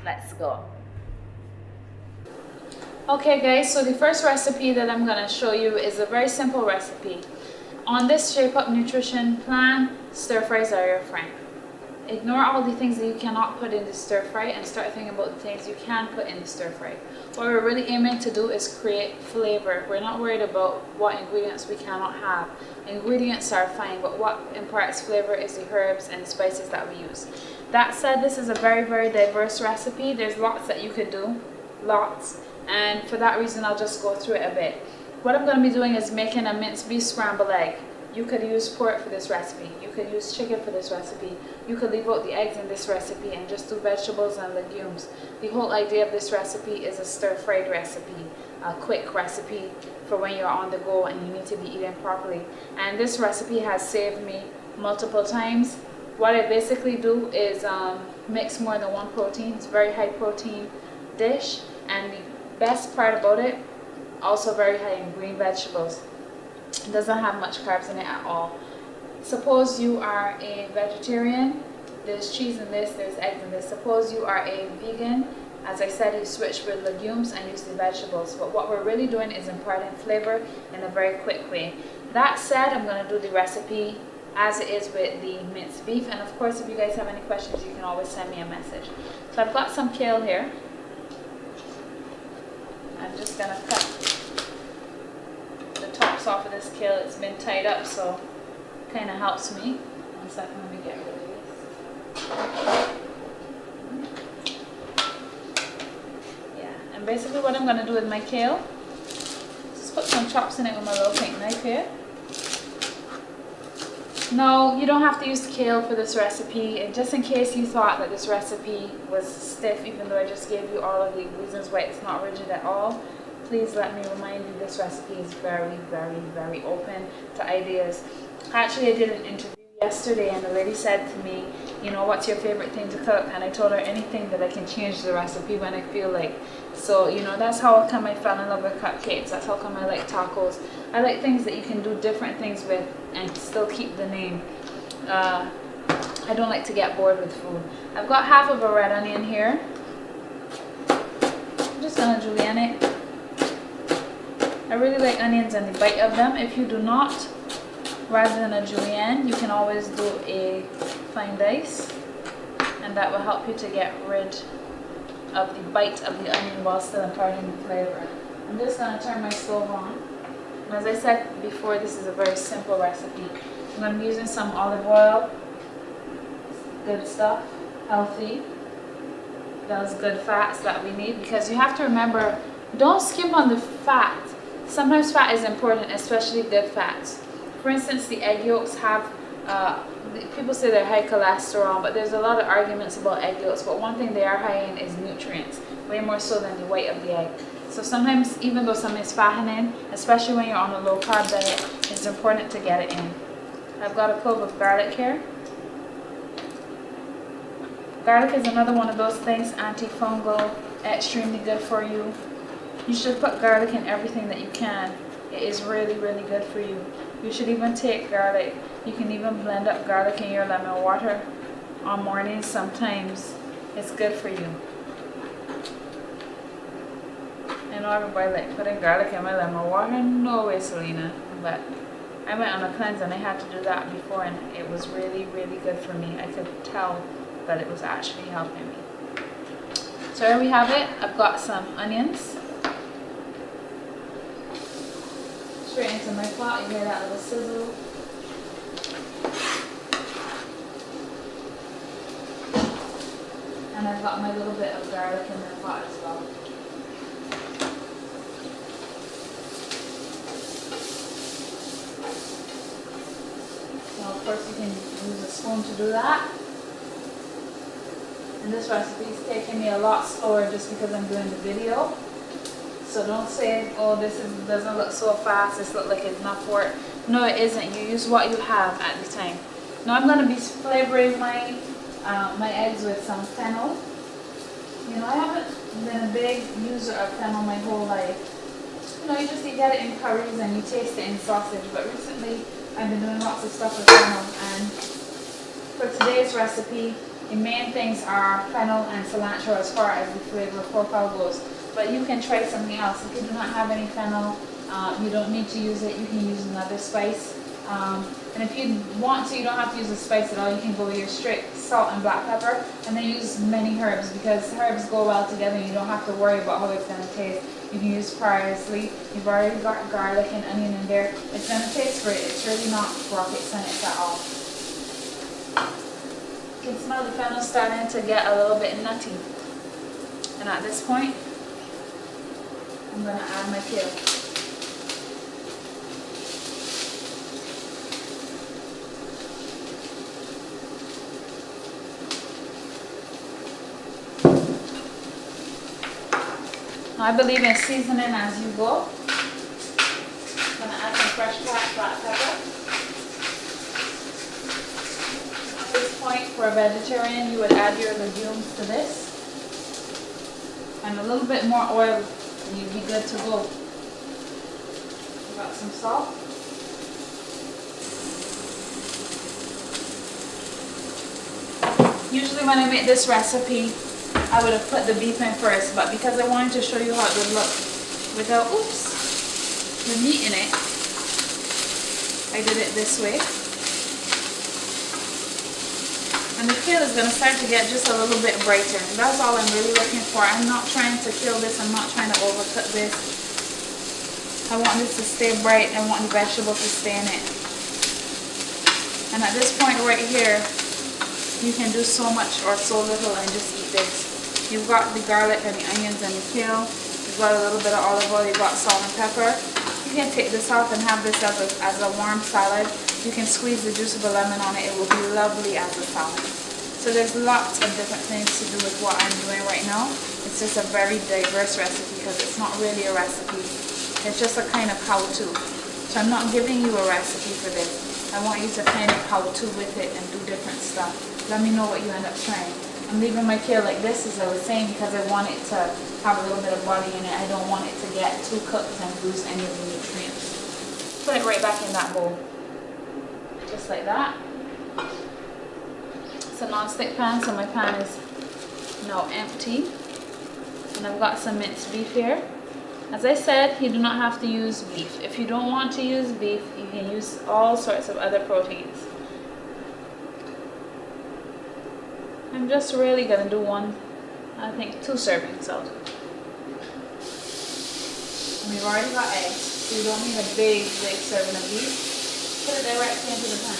Let's go. Okay guys, so the first recipe that I'm gonna show you is a very simple recipe. On this Shape Up nutrition plan, stir fries are your friend. Ignore all the things that you cannot put in the stir fry and start thinking about the things you can put in the stir fry. What we're really aiming to do is create flavor. We're not worried about what ingredients we cannot have. Ingredients are fine, but what imparts flavor is the herbs and the spices that we use. That said, this is a very, very diverse recipe. There's lots that you could do, lots. And for that reason, I'll just go through it a bit. What I'm going to be doing is making a minced beef scrambled egg. You could use pork for this recipe. You could use chicken for this recipe. You could leave out the eggs in this recipe and just do vegetables and legumes. The whole idea of this recipe is a stir-fried recipe, a quick recipe for when you're on the go and you need to be eating properly. And this recipe has saved me multiple times. What I basically do is mix more than one protein. It's a very high protein dish, and the best part about it, also very high in green vegetables. It doesn't have much carbs in it at all. Suppose you are a vegetarian, there's cheese in this, there's eggs in this. Suppose you are a vegan, as I said, you switch with legumes and use the vegetables. But what we're really doing is imparting flavor in a very quick way. That said, I'm going to do the recipe as it is with the minced beef. And of course, if you guys have any questions, you can always send me a message. So I've got some kale here. I'm just going to cut the tops off of this kale. It's been tied up, so it kind of helps me. 1 second, let me get rid of this. Yeah, and basically what I'm going to do with my kale, just put some chops in it with my little pink knife here. No, you don't have to use kale for this recipe. And just in case you thought that this recipe was stiff, even though I just gave you all of the reasons why it's not rigid at all, please let me remind you this recipe is very, very, very open to ideas. Actually, I did an interview yesterday and the lady said to me, you know, what's your favorite thing to cook? And I told her anything that I can change the recipe when I feel like. So, you know, that's how come I fell in love with cupcakes. That's how come I like tacos. I like things that you can do different things with and still keep the name. I don't like to get bored with food. I've got half of a red onion here. I'm just gonna julienne it. I really like onions and the bite of them. If you do not, rather than a julienne, you can always do a fine dice, and that will help you to get rid of the bite of the onion while still imparting the flavor. I'm just going to turn my stove on. And as I said before, this is a very simple recipe. I'm going to be using some olive oil. Good stuff, healthy. Those good fats that we need, because you have to remember, don't skimp on the fat. Sometimes fat is important, especially good fats. For instance, the egg yolks have, people say they're high cholesterol, but there's a lot of arguments about egg yolks. But one thing they are high in is nutrients, way more so than the white of the egg. So sometimes, even though something's fattening, especially when you're on a low carb diet, it's important to get it in. I've got a clove of garlic here. Garlic is another one of those things, antifungal, extremely good for you. You should put garlic in everything that you can. It is really, really good for you. You should even take garlic. You can even blend up garlic in your lemon water on mornings sometimes. It's good for you. I know everybody like putting garlic in my lemon water. No way, Selena. But I went on a cleanse and I had to do that before, and it was really, really good for me. I could tell that it was actually helping me. So here we have it. I've got some onions. Straight into my pot. You hear that little sizzle. And I've got my little bit of garlic in the pot as well. Now, of course, you can use a spoon to do that. And this recipe is taking me a lot slower just because I'm doing the video. So don't say, oh, doesn't look so fast, this looks like it's enough work. No, it isn't. You use what you have at the time. Now I'm going to be flavoring my my eggs with some fennel. You know, I haven't been a big user of fennel my whole life. You know, you get it in curries and you taste it in sausage. But recently, I've been doing lots of stuff with fennel. And for today's recipe, the main things are fennel and cilantro as far as the flavor profile goes. But you can try something else. If you do not have any fennel, you don't need to use it. You can use another spice. And if you want to, you don't have to use a spice at all. You can go with your straight salt and black pepper, and then use many herbs because herbs go well together. You don't have to worry about how it's going to taste. You can use parsley. You've already got garlic and onion in there. It's going to taste great. It's really not rocket science at all. You can smell the fennel starting to get a little bit nutty. And at this point, I'm going to add my kale. Now, I believe in seasoning as you go. I'm going to add some fresh cracked black pepper. At this point, for a vegetarian, you would add your legumes to this. And a little bit more oil, and you'd be good to go. We've got some salt. Usually when I make this recipe, I would have put the beef in first, but because I wanted to show you how it would look without, the meat in it, I did it this way. And the kale is going to start to get just a little bit brighter. That's all I'm really looking for. I'm not trying to kill this. I'm not trying to overcook this. I want this to stay bright. I want the vegetable to stay in it. And at this point right here, you can do so much or so little and just eat this. You've got the garlic and the onions and the kale. You've got a little bit of olive oil. You've got salt and pepper. You can take this off and have this as a warm salad. You can squeeze the juice of a lemon on it. It will be lovely as a salad. So there's lots of different things to do with what I'm doing right now. It's just a very diverse recipe because it's not really a recipe. It's just a kind of how-to. So I'm not giving you a recipe for this. I want you to kind of how-to with it and do different stuff. Let me know what you end up trying. I'm leaving my kale like this, as I was saying, because I want it to have a little bit of body in it. I don't want it to get too cooked and lose any of the nutrients. Put it right back in that bowl. Just like that. It's a non-stick pan, so my pan is now empty. And I've got some minced beef here. As I said, you do not have to use beef. If you don't want to use beef, you can use all sorts of other proteins. I'm just really going to do I think 2 servings out. And we've already got eggs, so you don't need a big serving of beef. Put it directly into the pan.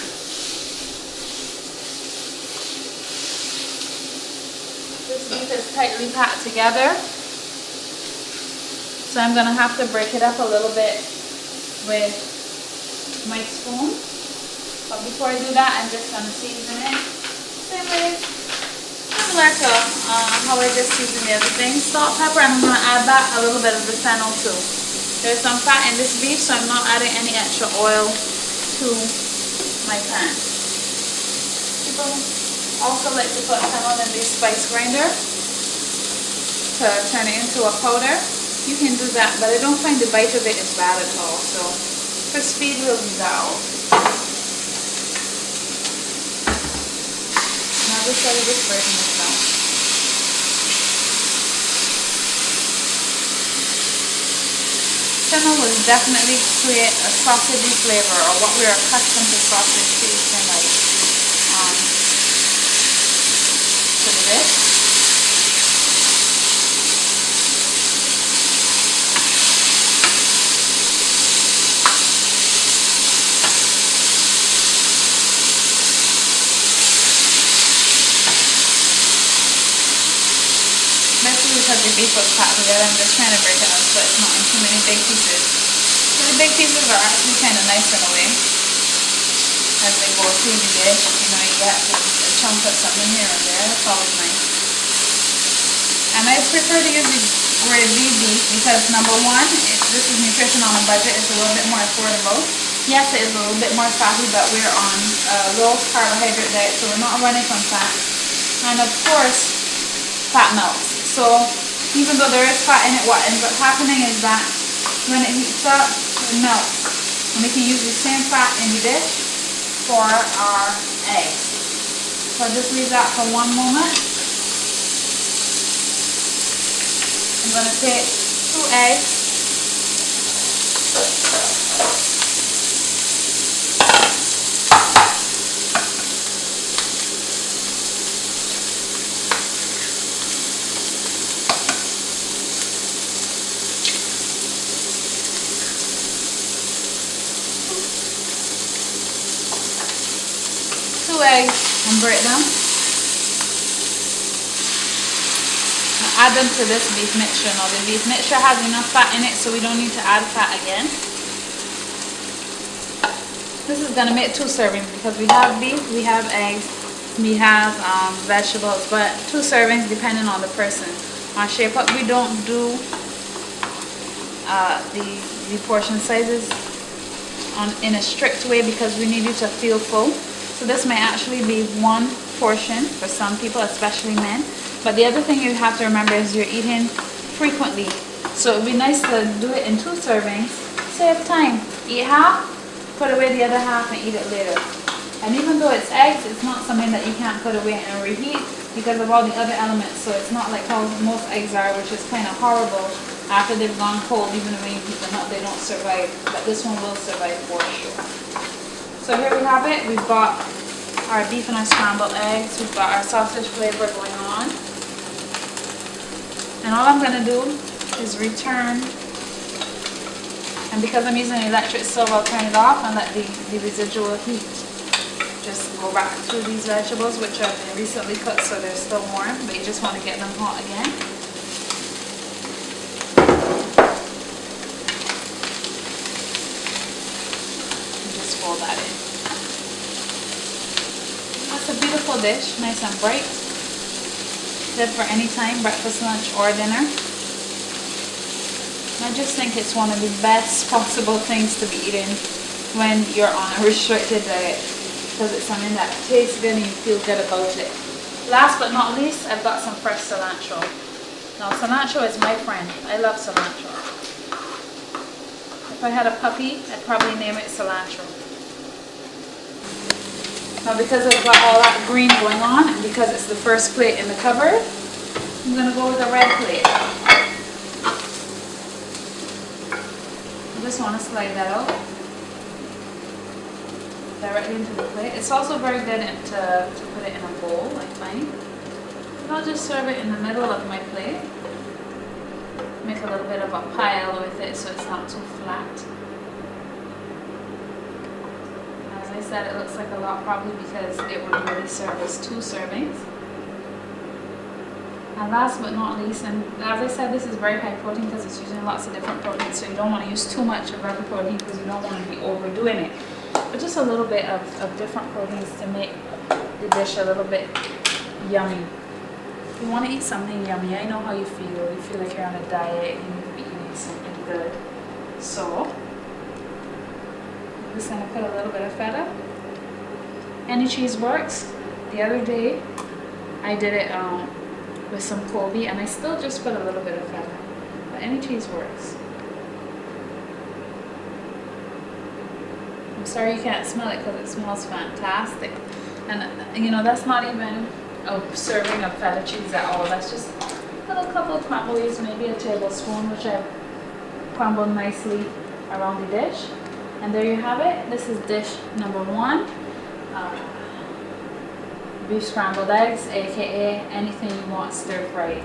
This beef is tightly packed together, so I'm going to have to break it up a little bit with my spoon. But before I do that, I'm just going to season it. Same way. Similar to how I just seasoned the other things. Salt, pepper, and I'm going to add back a little bit of the fennel too. There's some fat in this beef, so I'm not adding any extra oil to my pan. People also like to put fennel in the spice grinder to turn it into a powder. you can do that, but I don't find the bite of it is bad at all. So for speed, we'll leave that out. Now this side of this version is done. Fennel will definitely create a sausagey flavor, or what we're accustomed to sausage tasting like to the dish. 2 because the beef was packed together. I'm just trying to break it up so it's not in too many big pieces. So the big pieces are actually kind of nice in a way. As they go through the dish, you know, you get a chunk of something here and there. That's always nice. And I prefer to use the gravy beef because number one, this is nutrition on a budget. It's a little bit more affordable. Yes, it is a little bit more fatty, but we're on a low carbohydrate diet, so we're not running from fat. And of course, fat melts. So even though there is fat in it, what ends up happening is that when it heats up, it melts. And we can use the same fat in the dish for our eggs. So I'll just leave that for 1 moment. I'm going to take 2 eggs. Eggs and break them. I'll add them to this beef mixture. Now the beef mixture has enough fat in it, so we don't need to add fat again. This is gonna make 2 servings because we have beef, we have eggs, we have vegetables, but 2 servings depending on the person. On Shape Up, we don't do the portion sizes in a strict way because we need you to feel full. So this may actually be 1 portion for some people, especially men. But the other thing you have to remember is you're eating frequently. So it would be nice to do it in 2 servings. Save time. Eat half, put away the other half and eat it later. And even though it's eggs, it's not something that you can't put away and reheat because of all the other elements. So it's not like how most eggs are, which is kind of horrible. After they've gone cold, even when you heat them up, they don't survive. But this one will survive for sure. So here we have it. We've got our beef and our scrambled eggs. We've got our sausage flavor going on. And all I'm going to do is return. And because I'm using an electric stove, I'll turn it off and let the residual heat just go back through these vegetables, which have been recently cooked, so they're still warm, but you just want to get them hot again. Fold that in. That's a beautiful dish, nice and bright. Good for any time, breakfast, lunch, or dinner. I just think it's one of the best possible things to be eating when you're on a restricted diet because it's something that tastes good and you feel good about it. Last but not least, I've got some fresh cilantro. Now, cilantro is my friend. I love cilantro. If I had a puppy, I'd probably name it cilantro. Now because I've got all that green going on and because it's the first plate in the cupboard, I'm going to go with a red plate. I just want to slide that out directly into the plate. It's also very good to put it in a bowl, I find. And I'll just serve it in the middle of my plate. Make a little bit of a pile with it so it's not too flat. I said it looks like a lot probably because it would really serve as 2 servings. And last but not least, and as I said, this is very high protein because it's using lots of different proteins, so you don't want to use too much of every protein because you don't want to be overdoing it. But just a little bit of different proteins to make the dish a little bit yummy. If you want to eat something yummy, I know how you feel. You feel like you're on a diet and you need to be eating something good. So I'm just going to put a little bit of feta. Any cheese works. The other day I did it with some Colby and I still just put a little bit of feta. But Any cheese works. I'm sorry you can't smell it because it smells fantastic. And you know, that's not even a serving of feta cheese at all. That's just a little couple of crumblies, maybe a tablespoon, which I've crumbled nicely around the dish. And there you have it. This is dish number one. Beef scrambled eggs, aka anything you want stir fried.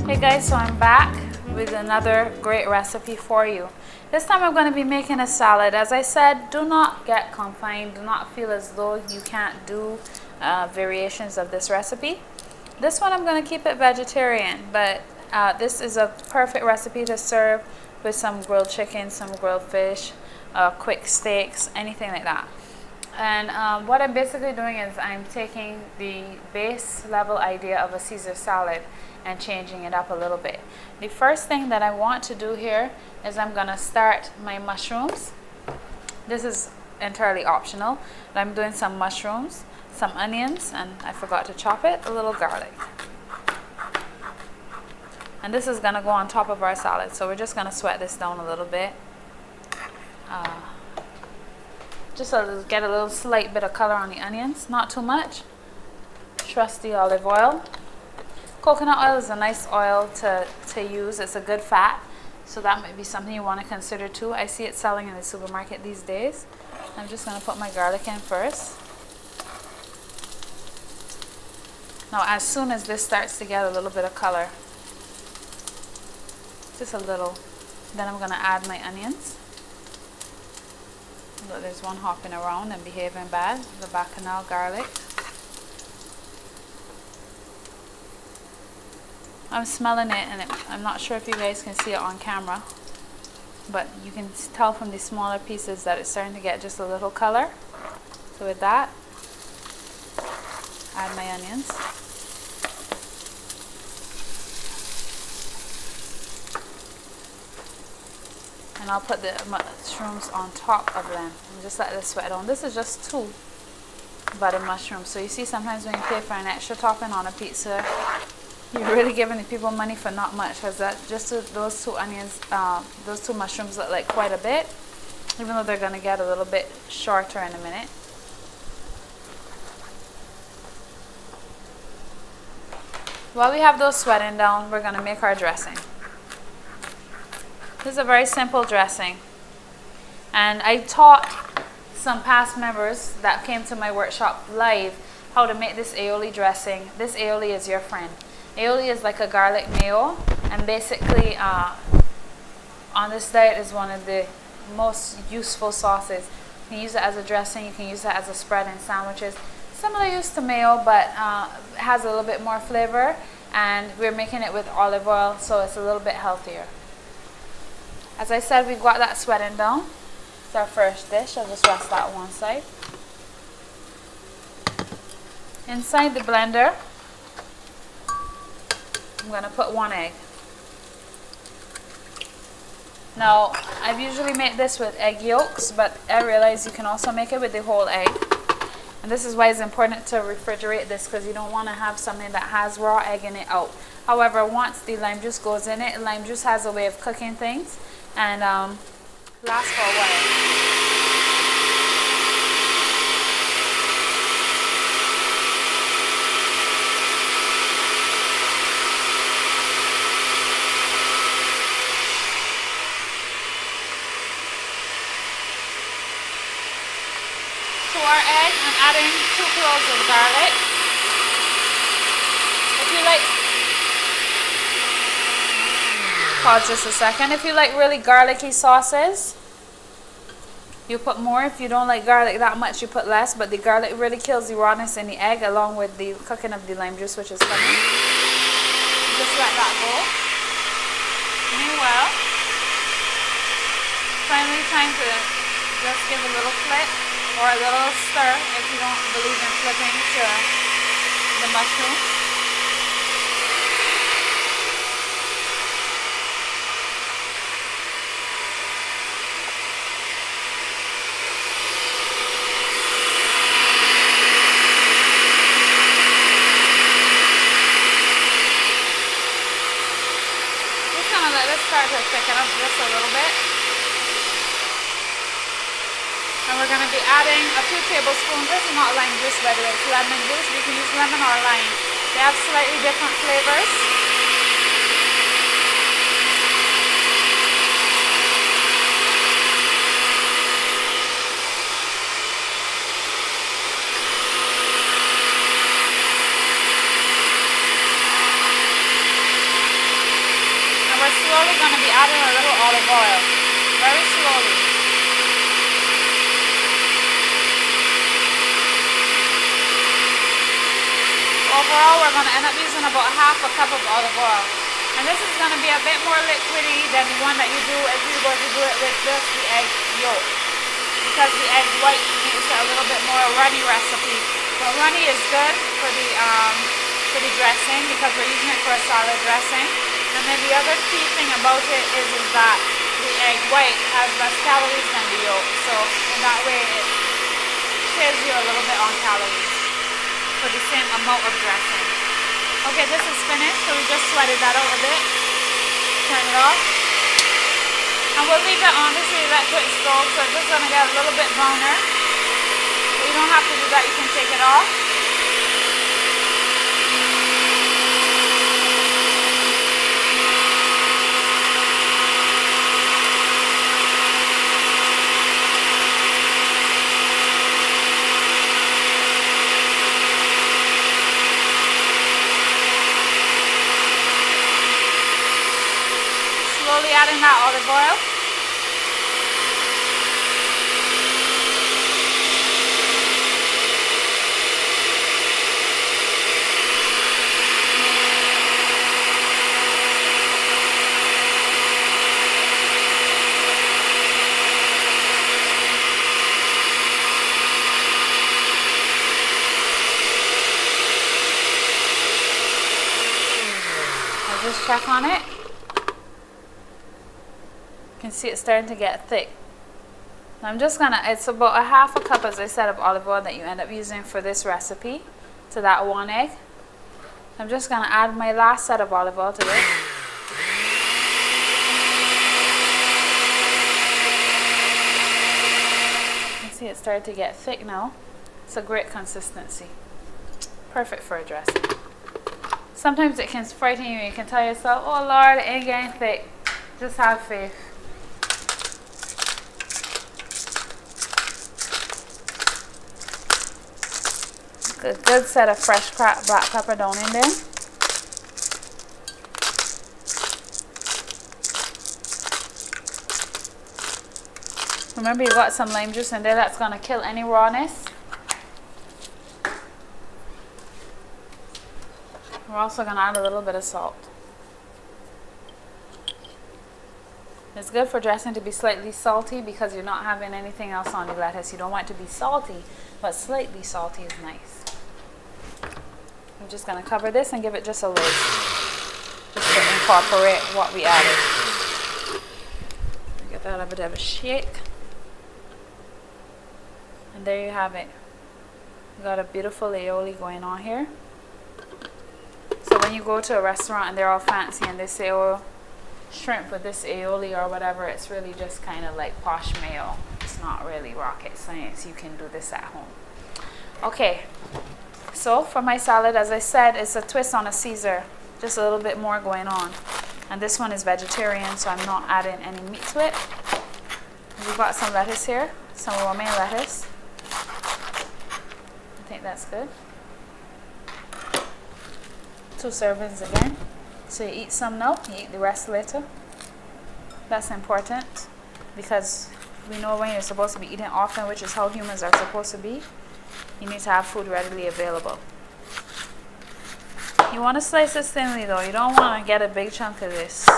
Hey guys, so I'm back with another great recipe for you. This time I'm going to be making a salad. As I said, do not get confined. Do not feel as though you can't do variations of this recipe. This one I'm going to keep it vegetarian, but this is a perfect recipe to serve with some grilled chicken, some grilled fish, quick steaks, anything like that. And what I'm basically doing is I'm taking the base level idea of a Caesar salad and changing it up a little bit. The first thing that I want to do here is I'm going to start my mushrooms. This is entirely optional, but I'm doing some mushrooms, some onions, and I forgot to chop it, a little garlic. And this is going to go on top of our salad, so we're just going to sweat this down a little bit. Just get a little slight bit of color on the onions, not too much. Trusty olive oil. Coconut oil is a nice oil to use. It's a good fat, so that might be something you want to consider too. I see it selling in the supermarket these days. I'm just going to put my garlic in first. Now as soon as this starts to get a little bit of color, just a little, then I'm going to add my onions. Look, there's one hopping around and behaving bad, the bacchanal garlic. I'm smelling it, and I'm not sure if you guys can see it on camera, but you can tell from the smaller pieces that it's starting to get just a little color. So with that, add my onions. And I'll put the mushrooms on top of them and just let this sweat on. This is just 2 butter mushrooms. So you see, sometimes when you pay for an extra topping on a pizza, you're really giving the people money for not much, because that just those 2 onions, those 2 mushrooms look like quite a bit, even though they're going to get a little bit shorter in a minute. While we have those sweating down, we're going to make our dressing. This is a very simple dressing, and I taught some past members that came to my workshop live how to make this aioli dressing. This aioli is your friend. Aioli is like a garlic mayo, and basically on this diet is one of the most useful sauces. You can use it as a dressing, you can use it as a spread in sandwiches. Similar use to mayo, but has a little bit more flavor, and we're making it with olive oil, so it's a little bit healthier. As I said, we've got that sweating down. It's our first dish. I'll just rest that one side. Inside the blender, I'm going to put 1 egg. Now, I've usually made this with egg yolks, but I realize you can also make it with the whole egg. And this is why it's important to refrigerate this, because you don't want to have something that has raw egg in it out. However, once the lime juice goes in it, lime juice has a way of cooking things and lasts for a while. To our egg, I'm adding 2 cloves of garlic. If you like, pause just a second. If you like really garlicky sauces, you put more. If you don't like garlic that much, you put less. But the garlic really kills the rawness in the egg, along with the cooking of the lime juice, which is coming. Just let that go. Meanwhile, finally time to just give a little flip or a little stir if you don't believe in flipping to the mushroom. just a little bit. And we're going to be adding a few tablespoons. This is not lime juice, by the way, it's lemon juice. You can use lemon or lime. They have slightly different flavors. And we're slowly going to be adding a little olive oil, very slowly. Overall, we're going to end up using about half a cup of olive oil. And this is going to be a bit more liquidy than the one that you do if you were to do it with just the egg yolk. Because the egg white makes it a little bit more runny recipe. But runny is good for the dressing because we're using it for a salad dressing. And then the other key thing about it is that the egg white has less calories than the yolk. So in that way it saves you a little bit on calories for the same amount of dressing. Okay, this is finished, so we just sweated that out a bit. Turn it off. And we'll leave it on this electric stove, so it's just going to get a little bit browner. But you don't have to do that, you can take it off. Slowly adding that olive oil. I'll just check on it. You can see it's starting to get thick. I'm just gonna, it's about a half a cup, as I said, of olive oil that you end up using for this recipe to that one egg. I'm just gonna add my last set of olive oil to this. You can see it started to get thick now. It's a great consistency. Perfect for a dressing. Sometimes it can frighten you. You can tell yourself, oh Lord, it ain't getting thick. Just have faith. A good set of fresh black pepper down in there. Remember, you got some lime juice in there that's going to kill any rawness. We're also going to add a little bit of salt. It's good for dressing to be slightly salty because you're not having anything else on the lettuce. You don't want it to be salty, but slightly salty is nice. I'm just going to cover this and give it just a lid, just to incorporate what we added. Give that a bit of a shake. And there you have it. We got a beautiful aioli going on here. So when you go to a restaurant and they're all fancy and they say, oh, shrimp with this aioli or whatever, it's really just kind of like posh mayo. It's not really rocket science. You can do this at home. Okay, so for my salad, as I said, it's a twist on a Caesar, just a little bit more going on. And this one is vegetarian, so I'm not adding any meat to it. We've got some lettuce here, some romaine lettuce. I think that's good. 2 servings again. So you eat some now, you eat the rest later. That's important because we know when you're supposed to be eating often, which is how humans are supposed to be, you need to have food readily available. You want to slice this thinly though. You don't want to get a big chunk of this.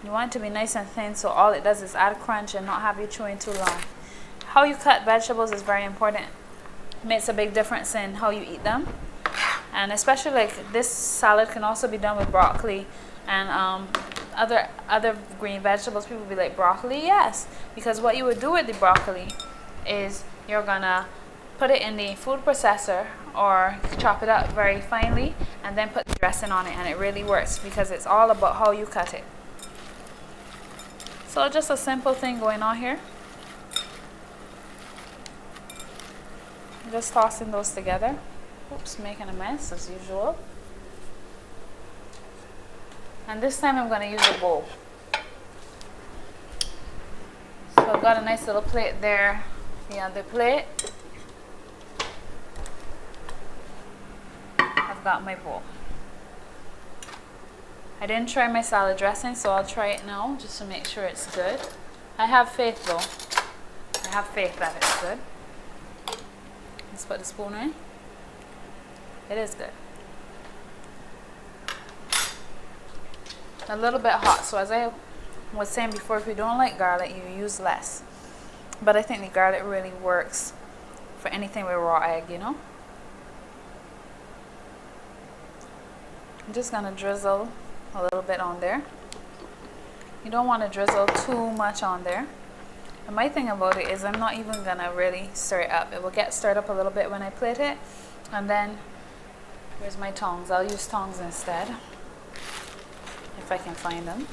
You want it to be nice and thin so all it does is add crunch and not have you chewing too long. How you cut vegetables is very important. It makes a big difference in how you eat them. And especially like this salad can also be done with broccoli and other green vegetables. People will be like, broccoli? Yes, because what you would do with the broccoli is you're gonna put it in the food processor or chop it up very finely and then put the dressing on it, and it really works because it's all about how you cut it. So just a simple thing going on here. Just tossing those together. Oops, making a mess as usual. And this time I'm going to use a bowl. So I've got a nice little plate there. The other plate. I've got my bowl. I didn't try my salad dressing, so I'll try it now just to make sure it's good. I have faith though. I have faith that it's good. Let's put the spoon in. It is good. A little bit hot, so as I was saying before, if you don't like garlic, you use less. But I think the garlic really works for anything with raw egg, you know. I'm just gonna drizzle a little bit on there. You don't want to drizzle too much on there. And my thing about it is I'm not even gonna really stir it up. It will get stirred up a little bit when I plate it. And then here's my tongs. I'll use tongs instead if I can find them.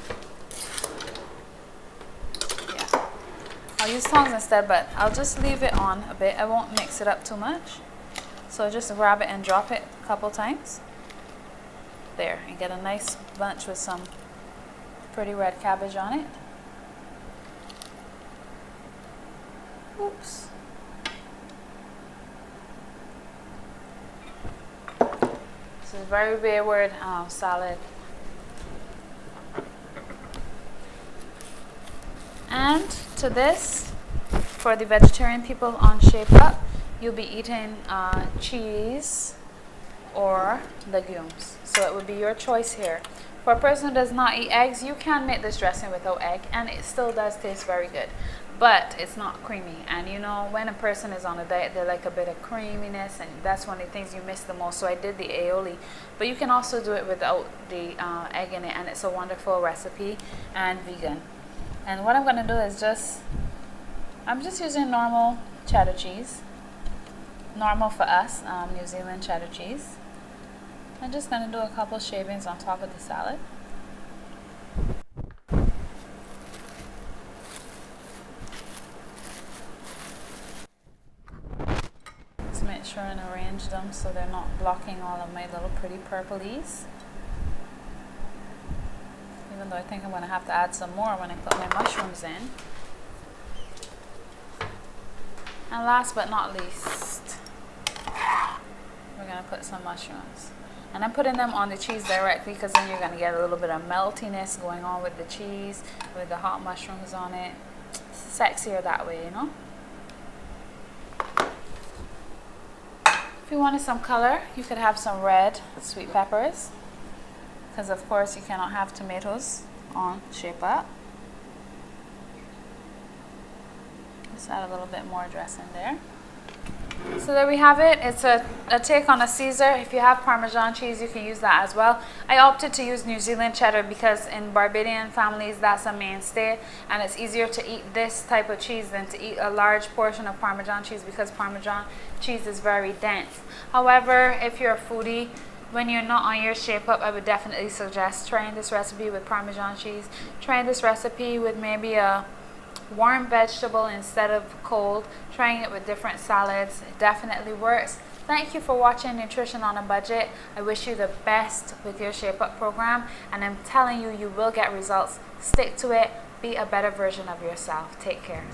Yeah, I'll use tongs instead, but I'll just leave it on a bit. I won't mix it up too much. So just grab it and drop it a couple times. There, and get a nice bunch with some pretty red cabbage on it. Oops. This is a very wayward salad. And to this, for the vegetarian people on Shape Up, you'll be eating cheese or legumes. So it would be your choice here. For a person who does not eat eggs, you can make this dressing without egg, and it still does taste very good. But it's not creamy. And you know, when a person is on a diet, they like a bit of creaminess, and that's one of the things you miss the most. So I did the aioli, but you can also do it without the egg in it, and it's a wonderful recipe and vegan. And what I'm going to do is I'm just using normal cheddar cheese. Normal for us, New Zealand cheddar cheese. I'm just going to do a couple shavings on top of the salad. Just make sure and arrange them so they're not blocking all of my little pretty purplies. Even though I think I'm going to have to add some more when I put my mushrooms in. And last but not least, we're going to put some mushrooms. And I'm putting them on the cheese directly because then you're going to get a little bit of meltiness going on with the cheese, with the hot mushrooms on it. It's sexier that way, you know. If you wanted some color, you could have some red sweet peppers. Because of course you cannot have tomatoes on Shape Up. Just add a little bit more dressing there. So there we have it. It's a take on a Caesar. If you have Parmesan cheese, you can use that as well. I opted to use New Zealand cheddar because in Barbadian families, that's a mainstay. And it's easier to eat this type of cheese than to eat a large portion of Parmesan cheese because Parmesan cheese is very dense. However, if you're a foodie, when you're not on your Shape Up, I would definitely suggest trying this recipe with Parmesan cheese. Trying this recipe with maybe a warm vegetable instead of cold. Trying it with different salads. It definitely works. Thank you for watching Nutrition on a Budget. I wish you the best with your Shape Up program, and I'm telling you, you will get results. Stick to it. Be a better version of yourself. Take care.